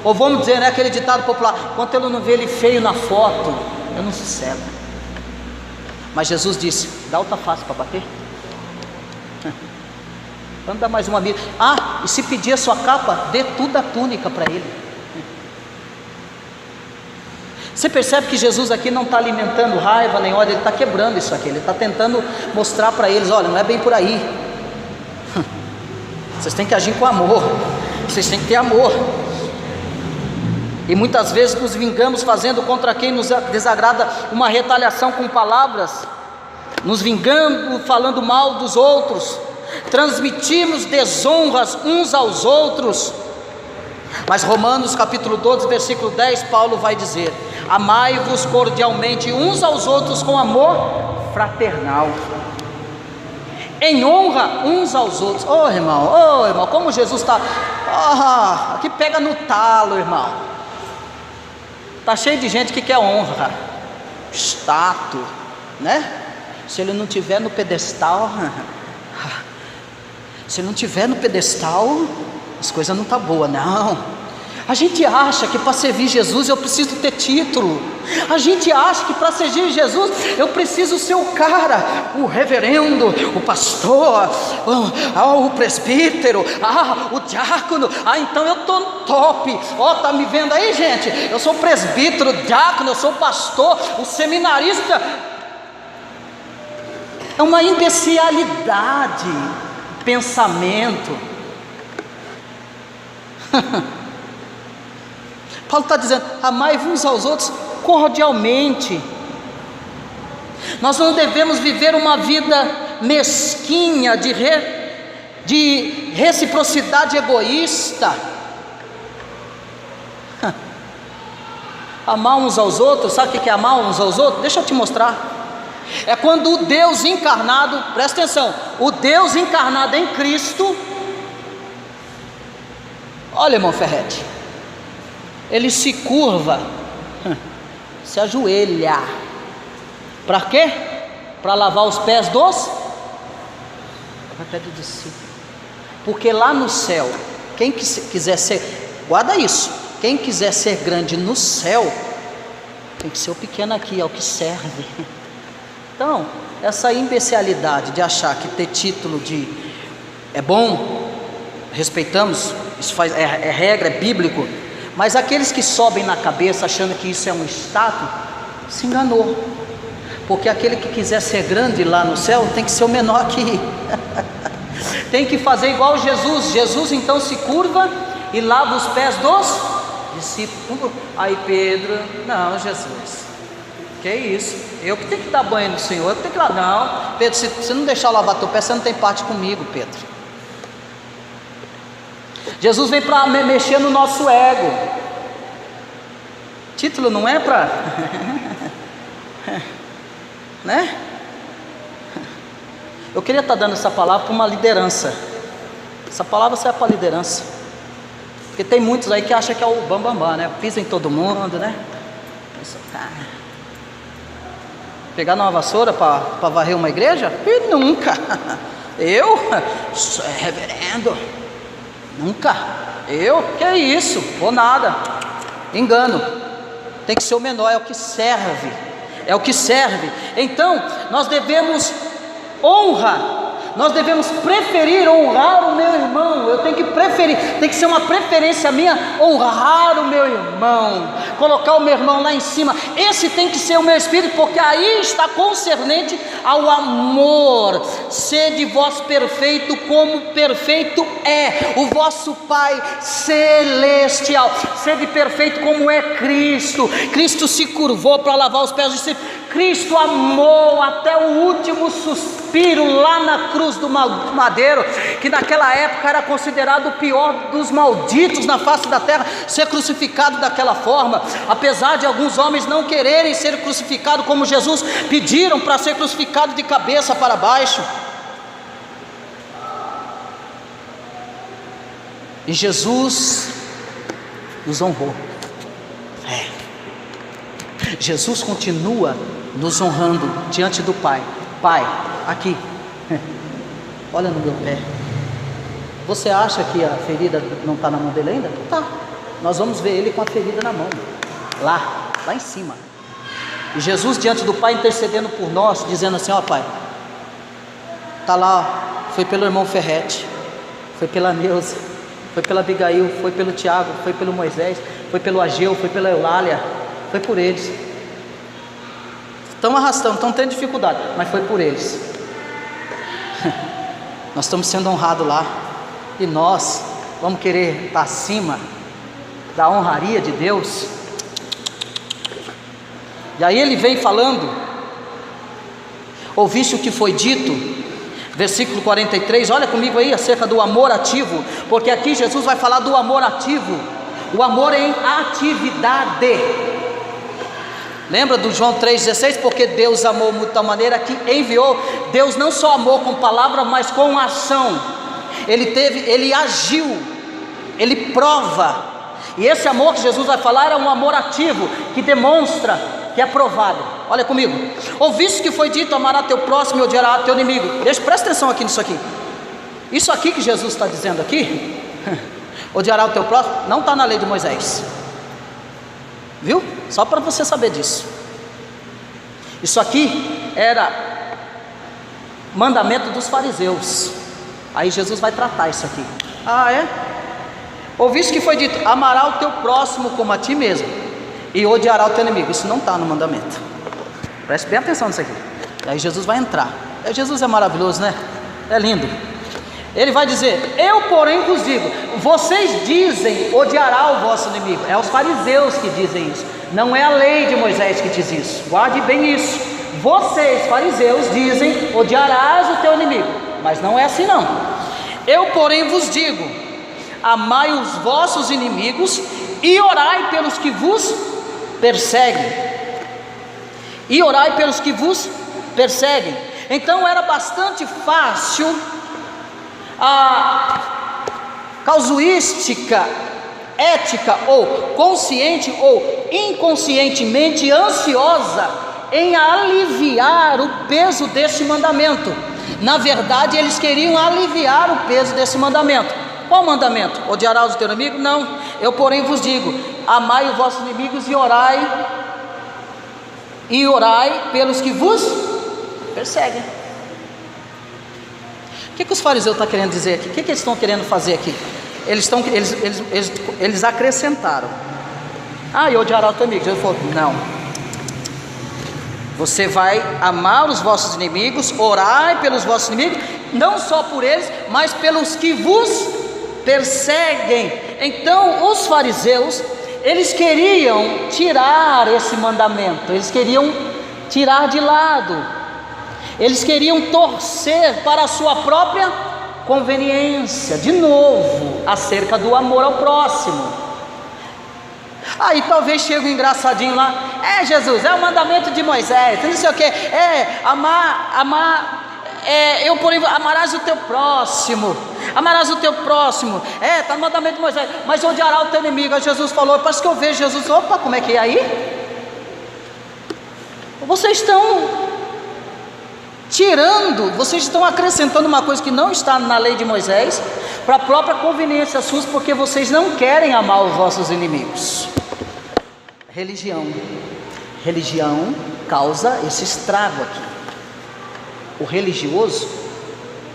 ou vamos dizer, né, aquele ditado popular, enquanto eu não vê ele feio na foto, eu não sossego. Mas Jesus disse, dá outra face para bater. Vamos dar mais uma milha. E se pedir a sua capa, dê tudo a túnica para ele. Você percebe que Jesus aqui não está alimentando raiva nem ódio, ele está quebrando isso aqui, ele está tentando mostrar para eles, olha, não é bem por aí. Vocês têm que agir com amor, vocês têm que ter amor. E muitas vezes nos vingamos fazendo contra quem nos desagrada uma retaliação com palavras, nos vingando falando mal dos outros, transmitimos desonras uns aos outros. Mas Romanos capítulo 12 versículo 10, Paulo vai dizer, amai-vos cordialmente uns aos outros com amor fraternal, em honra uns aos outros. Irmão, como Jesus está, aqui pega no talo, irmão. Está cheio de gente que quer honra, status, né? Se ele não tiver no pedestal, as coisas não estão boas, não. A gente acha que para servir Jesus eu preciso ter título. A gente acha que para servir Jesus eu preciso ser o cara, o reverendo, o pastor, o presbítero, o diácono. Então eu estou top. Tá me vendo aí, gente? Eu sou presbítero, diácono, eu sou pastor, o seminarista. É uma imbecilidade, pensamento. Paulo está dizendo, amai uns aos outros cordialmente. Nós não devemos viver uma vida mesquinha de reciprocidade egoísta. Amar uns aos outros, sabe o que é amar uns aos outros? Deixa eu te mostrar. É quando o Deus encarnado, presta atenção, o Deus encarnado em Cristo, olha, irmão Ferretti, ele se curva, se ajoelha, para quê? Para lavar os pés dos discípulos. Porque lá no céu, quem quiser ser, guarda isso, quem quiser ser grande no céu, tem que ser o pequeno aqui, é o que serve. Então, essa imbecilidade de achar que ter título de é bom, respeitamos, isso é regra, é bíblico, mas aqueles que sobem na cabeça achando que isso é um status, se enganou, porque aquele que quiser ser grande lá no céu tem que ser o menor aqui. Tem que fazer igual Jesus. Jesus então se curva e lava os pés dos discípulos. Aí Pedro, não, Jesus, que isso? Eu que tenho que dar banho no Senhor, eu que tenho que lavar. Não, Pedro, se você não deixar eu lavar teu pé, você não tem parte comigo, Pedro. Jesus vem para mexer no nosso ego. Título não é para né? Eu queria estar dando essa palavra para uma liderança. Essa palavra serve para liderança, porque tem muitos aí que acham que é o bambambam, né? Pisa em todo mundo, né? Pegar numa vassoura para varrer uma igreja? E nunca. Eu sou reverendo. Nunca. Eu? Que é isso? Vou nada. Engano. Tem que ser o menor, é o que serve. É o que serve. Então, nós devemos nós devemos preferir honrar o meu irmão. Eu tenho que preferir, tem que ser uma preferência minha, honrar o meu irmão, colocar o meu irmão lá em cima. Esse tem que ser o meu espírito, porque aí está concernente ao amor. Sede vós perfeito, como perfeito é o vosso Pai celestial. Sede perfeito como é Cristo. Cristo se curvou para lavar os pés dos discípulos. Cristo amou até o último suspiro lá na cruz do madeiro, que naquela época era considerado o pior dos malditos na face da terra, ser crucificado daquela forma. Apesar de alguns homens não quererem ser crucificados como Jesus, pediram para ser crucificado de cabeça para baixo. E Jesus nos honrou. Jesus continua nos honrando diante do Pai. Pai, aqui, olha no meu pé. Você acha que a ferida não está na mão dele ainda? Tá. Nós vamos ver ele com a ferida na mão, lá em cima. E Jesus diante do Pai intercedendo por nós, dizendo assim: ó Pai, está lá, foi pelo irmão Ferretti, foi pela Neuza, foi pela Abigail, foi pelo Tiago, foi pelo Moisés, foi pelo Ageu, foi pela Eulália, foi por eles. Estão arrastando, estão tendo dificuldade, mas foi por eles. Nós estamos sendo honrados lá, e nós vamos querer estar acima da honraria de Deus. E aí ele vem falando: ouviste o que foi dito, versículo 43, olha comigo aí acerca do amor ativo, porque aqui Jesus vai falar do amor ativo, o amor em atividade. Lembra do João 3,16? Porque Deus amou de tal maneira que enviou. Deus não só amou com palavra, mas com ação. Ele agiu, ele prova. E esse amor que Jesus vai falar é um amor ativo, que demonstra que é provado. Olha comigo: ouviste que foi dito, amará teu próximo e odiará teu inimigo. Presta atenção aqui nisso aqui. Isso aqui que Jesus está dizendo aqui, odiará o teu próximo, não está na lei de Moisés. Viu? Só para você saber disso. Isso aqui era mandamento dos fariseus. Aí Jesus vai tratar isso aqui. Ah, é? Ouviste que foi dito, amará o teu próximo como a ti mesmo, e odiará o teu inimigo. Isso não está no mandamento. Preste bem atenção nisso aqui. Aí Jesus vai entrar. Jesus é maravilhoso, né? É lindo. Ele vai dizer: eu porém vos digo, vocês dizem, odiará o vosso inimigo. É os fariseus que dizem isso, não é a lei de Moisés que diz isso. Guarde bem isso. Vocês, fariseus, dizem, odiarás o teu inimigo, mas não é assim não. Eu porém vos digo, amai os vossos inimigos e orai pelos que vos perseguem. E orai pelos que vos perseguem. Então era bastante fácil a casuística ética, ou consciente ou inconscientemente ansiosa em aliviar o peso desse mandamento. Na verdade, eles queriam aliviar o peso desse mandamento. Qual mandamento? Odiarás o teu inimigo? Não. Eu, porém, vos digo: amai os vossos inimigos e orai pelos que vos perseguem. O que os fariseus estão querendo dizer aqui? O que eles estão querendo fazer aqui? Eles acrescentaram: e odiarás o teu inimigo. Jesus falou: não. Você vai amar os vossos inimigos, orai pelos vossos inimigos, não só por eles, mas pelos que vos perseguem. Então os fariseus, eles queriam tirar esse mandamento, eles queriam tirar de lado, eles queriam torcer para a sua própria conveniência, de novo, acerca do amor ao próximo. Aí talvez chegue um engraçadinho lá: Jesus, é o mandamento de Moisés, não sei o que, eu porém amarás o teu próximo, está no mandamento de Moisés, mas odiará o teu inimigo. Aí Jesus falou, parece que eu vejo Jesus: opa, como é que é aí? Vocês estão acrescentando uma coisa que não está na lei de Moisés, para a própria conveniência sua, porque vocês não querem amar os vossos inimigos. Religião causa esse estrago aqui. O religioso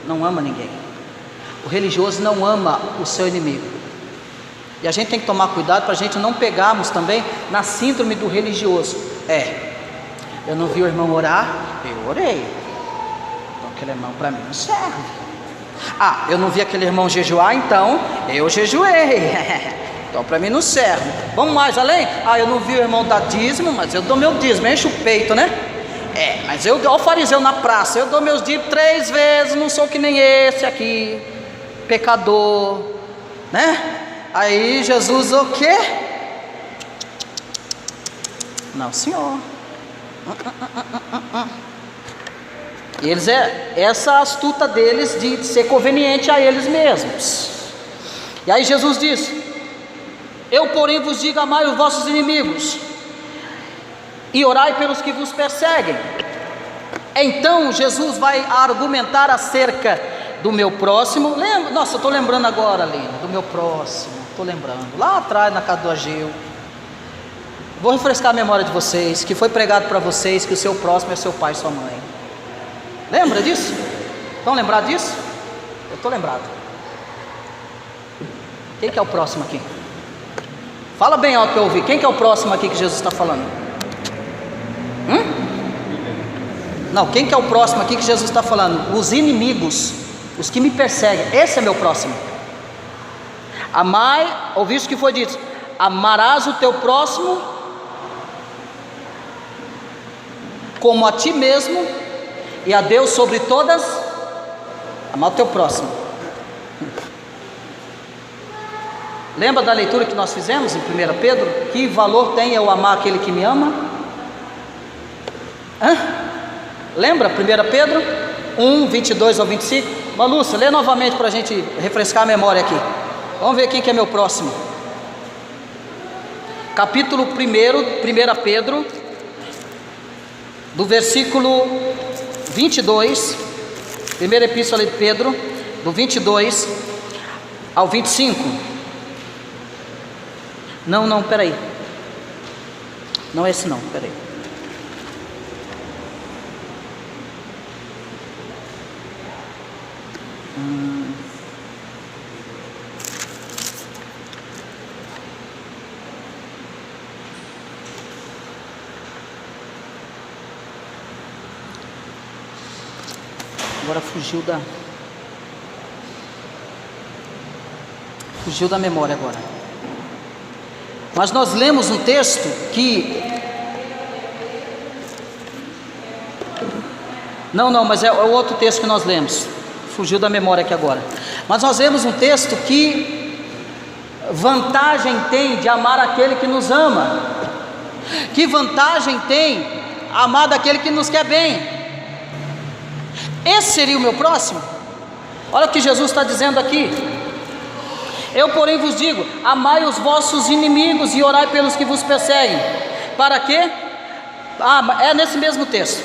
não ama ninguém, o religioso não ama o seu inimigo, e a gente tem que tomar cuidado para a gente não pegarmos também na síndrome do religioso. Eu não vi o irmão orar, eu orei, então aquele irmão para mim não serve. Eu não vi aquele irmão jejuar, então eu jejuei, então para mim não serve. Vamos mais além? Eu não vi o irmão dar dízimo, mas eu dou meu dízimo, enche o peito, né? Mas olha o fariseu na praça: eu dou meus dízimos 3 vezes, não sou que nem esse aqui, pecador, né? Aí Jesus, o quê? Não, senhor. E eles essa astuta deles de ser conveniente a eles mesmos. E aí Jesus diz: eu porém vos digo, amai os vossos inimigos e orai pelos que vos perseguem. Então Jesus vai argumentar acerca do meu próximo. Nossa, eu estou lembrando agora, Aline, do meu próximo. Estou lembrando, lá atrás na casa do Ageu. Vou refrescar a memória de vocês, que foi pregado para vocês que o seu próximo é seu pai e sua mãe. Lembra disso? Estão lembrados disso? Eu estou lembrado. Quem que é o próximo aqui? Fala bem alto para eu ouvir. Quem que é o próximo aqui que Jesus está falando? Não, quem que é o próximo aqui que Jesus está falando? Os inimigos, os que me perseguem. Esse é meu próximo. Amai, ouviste o que foi dito: amarás o teu próximo como a ti mesmo, e a Deus sobre todas. Amar o teu próximo. Lembra da leitura que nós fizemos em 1 Pedro? Que valor tem eu amar aquele que me ama? Lembra 1 Pedro 1, 22 ao 25? Malúcia, lê novamente para a gente refrescar a memória aqui. Vamos ver quem que é meu próximo. Capítulo 1, 1 Pedro, do versículo 22, primeira epístola de Pedro, do 22 ao 25. Não, peraí. Não é esse não, peraí. Agora fugiu da memória agora. Mas nós lemos um texto que... mas é o outro texto que nós lemos. Fugiu da memória aqui agora. Mas nós lemos um texto que vantagem tem de amar aquele que nos ama? Que vantagem tem amar daquele que nos quer bem? Esse seria o meu próximo? Olha o que Jesus está dizendo aqui: eu porém vos digo, amai os vossos inimigos e orai pelos que vos perseguem. Para quê? É nesse mesmo texto: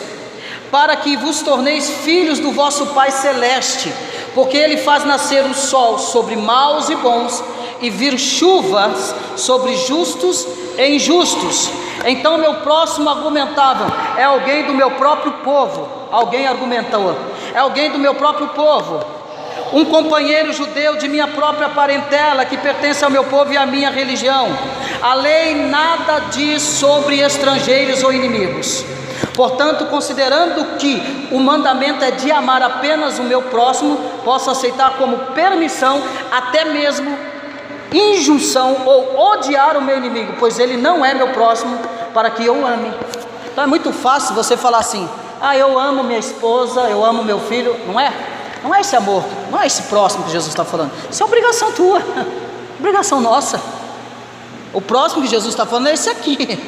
para que vos torneis filhos do vosso Pai Celeste, porque Ele faz nascer o sol sobre maus e bons, e vir chuvas sobre justos e injustos. Então meu próximo argumentava, é alguém do meu próprio povo. Alguém argumentou, é alguém do meu próprio povo, um companheiro judeu de minha própria parentela, que pertence ao meu povo e à minha religião. A lei nada diz sobre estrangeiros ou inimigos. Portanto, considerando que o mandamento é de amar apenas o meu próximo, posso aceitar como permissão, até mesmo injunção, ou odiar o meu inimigo, pois ele não é meu próximo, para que eu ame. Então é muito fácil você falar assim: eu amo minha esposa, eu amo meu filho. Não é? Não é esse amor, não é esse próximo que Jesus está falando. Isso é obrigação tua, obrigação nossa. O próximo que Jesus está falando é esse aqui.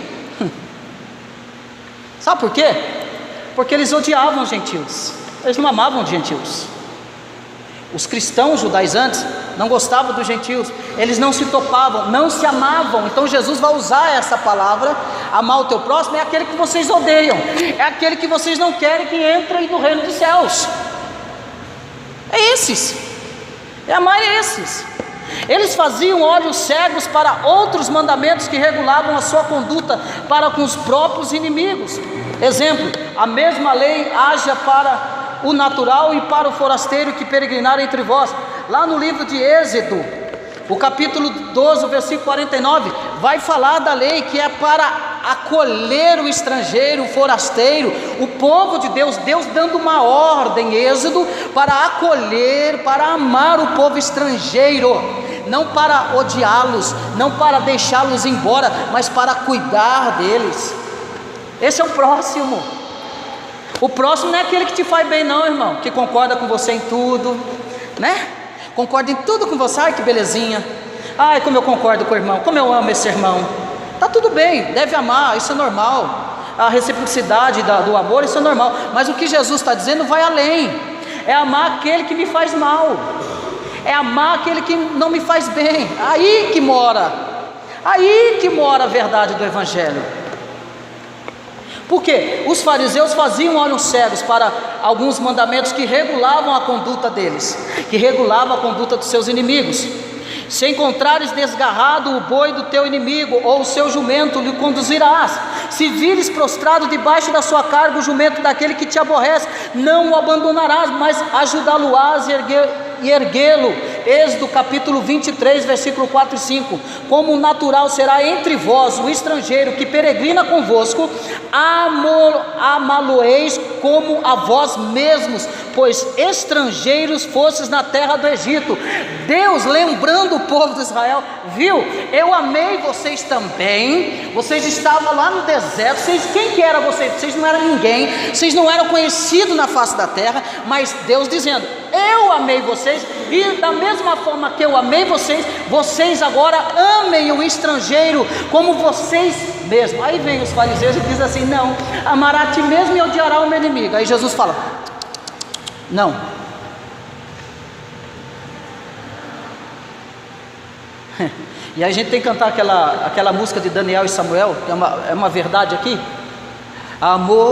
Sabe por quê? Porque eles odiavam os gentios, eles não amavam os gentios. Os cristãos judaizantes não gostavam dos gentios, eles não se topavam, não se amavam. Então Jesus vai usar essa palavra: amar o teu próximo, é aquele que vocês odeiam, é aquele que vocês não querem que entre no reino dos céus. É esses, é amar esses. Eles faziam olhos cegos para outros mandamentos que regulavam a sua conduta para com os próprios inimigos. Exemplo: a mesma lei haja para o natural e para o forasteiro que peregrinar entre vós. Lá no livro de Êxodo, o capítulo 12, o versículo 49, vai falar da lei que é para acolher o estrangeiro, o forasteiro, o povo de Deus. Deus dando uma ordem, Êxodo, para acolher, para amar o povo estrangeiro, não para odiá-los, não para deixá-los embora, mas para cuidar deles. Esse é o próximo. O próximo não é aquele que te faz bem não, irmão, que concorda com você em tudo, né? Concorda em tudo com você. Ai, que belezinha. Ai, como eu concordo com o irmão, como eu amo esse irmão. Tá tudo bem, deve amar, isso é normal. A reciprocidade do amor, isso é normal. Mas o que Jesus está dizendo vai além. É amar aquele que me faz mal, é amar aquele que não me faz bem. Aí que mora a verdade do Evangelho. Porque os fariseus faziam olhos cegos para alguns mandamentos que regulavam a conduta deles, que regulavam a conduta dos seus inimigos. Se encontrares desgarrado o boi do teu inimigo, ou o seu jumento, lhe conduzirás. Se vires prostrado debaixo da sua carga o jumento daquele que te aborrece, não o abandonarás, mas ajudá-lo-ás e erguê-lo. Êxodo capítulo 23, versículo 4 e 5. Como natural será entre vós o estrangeiro que peregrina convosco, amá-lo-eis como a vós mesmos, pois estrangeiros fostes na terra do Egito. Deus lembrando o povo de Israel: viu, eu amei vocês também, vocês estavam lá no deserto, quem que era vocês? Vocês não eram ninguém, vocês não eram conhecidos na face da terra, mas Deus dizendo: eu amei vocês, e da mesma forma que eu amei vocês, vocês agora amem o estrangeiro como vocês mesmos. Aí vem os fariseus e diz assim: não, amará a ti mesmo e odiará o meu inimigo. Aí Jesus fala: não. E aí a gente tem que cantar aquela música de Daniel e Samuel, que é uma verdade aqui. Amor,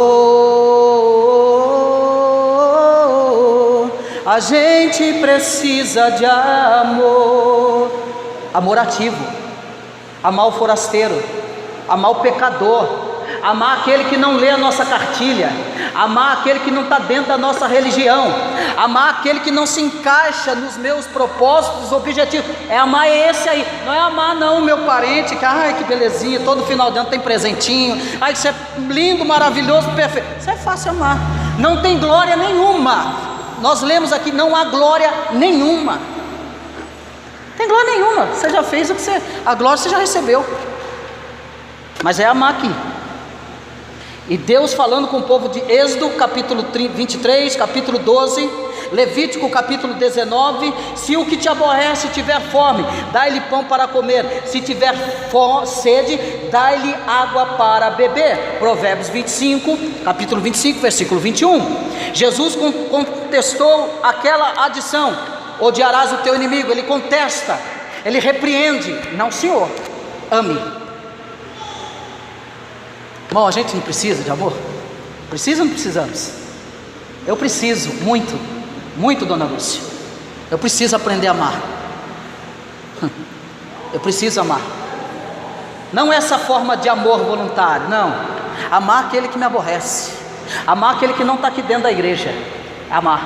a gente precisa de amor. Amor ativo. Amar o forasteiro, amar o pecador, amar aquele que não lê a nossa cartilha, amar aquele que não está dentro da nossa religião, amar aquele que não se encaixa nos meus propósitos, objetivos. É amar esse aí. Não é amar não o meu parente que, ai, que belezinha, todo final de ano tem presentinho, ai, isso é lindo, maravilhoso, perfeito. Isso é fácil amar. Não tem glória nenhuma. Nós lemos aqui: não há glória nenhuma. Tem glória nenhuma. Você já fez o que a glória você já recebeu. Mas é amar aqui. E Deus falando com o povo de Êxodo, capítulo 23, capítulo 12, Levítico capítulo 19, se o que te aborrece tiver fome, dá-lhe pão para comer, se tiver sede, dá-lhe água para beber. Provérbios 25, capítulo 25, versículo 21. Jesus contestou aquela adição: odiarás o teu inimigo. Ele contesta, ele repreende: não, Senhor, ame. Irmão, a gente não precisa de amor? Precisa ou não precisamos? Eu preciso, muito, muito, dona Lúcia. Eu preciso aprender a amar. Eu preciso amar. Não essa forma de amor voluntário, não. Amar aquele que me aborrece, amar aquele que não está aqui dentro da igreja. Amar.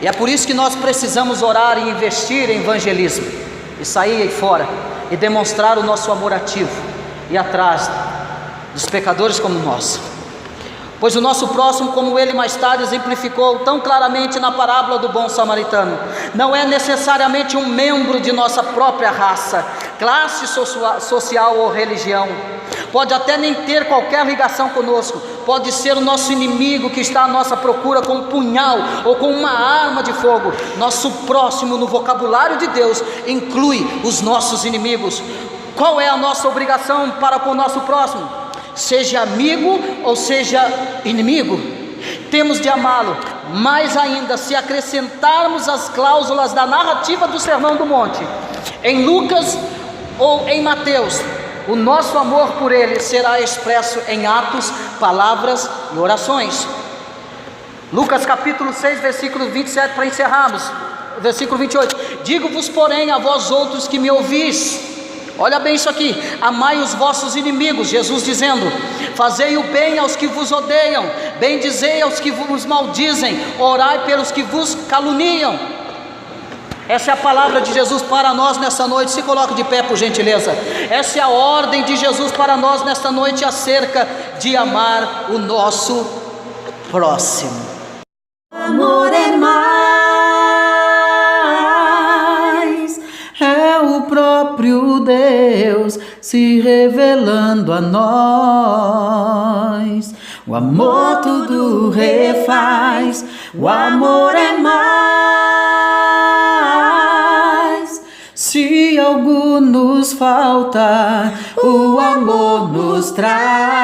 E é por isso que nós precisamos orar e investir em evangelismo, e sair aí fora e demonstrar o nosso amor ativo, e atrás dos pecadores como nós. Pois o nosso próximo, como ele mais tarde exemplificou tão claramente na parábola do bom samaritano, não é necessariamente um membro de nossa própria raça, classe social ou religião. Pode até nem ter qualquer ligação conosco. Pode ser o nosso inimigo que está à nossa procura com um punhal ou com uma arma de fogo. Nosso próximo, no vocabulário de Deus, inclui os nossos inimigos. Qual é a nossa obrigação para com o nosso próximo? Seja amigo ou seja inimigo, temos de amá-lo. Mais ainda, se acrescentarmos as cláusulas da narrativa do Sermão do Monte, em Lucas ou em Mateus, o nosso amor por ele será expresso em atos, palavras e orações. Lucas capítulo 6, versículo 27, para encerrarmos, versículo 28. Digo-vos, porém, a vós outros que me ouvis, olha bem isso aqui: amai os vossos inimigos, Jesus dizendo, fazei o bem aos que vos odeiam, bendizei aos que vos maldizem, orai pelos que vos caluniam. Essa é a palavra de Jesus para nós nessa noite. Se coloque de pé, por gentileza. Essa é a ordem de Jesus para nós nesta noite, acerca de amar o nosso próximo. Amor é mais, é o próprio Deus se revelando a nós. O amor tudo refaz, o amor é mais. Se algo nos falta, o amor nos traz.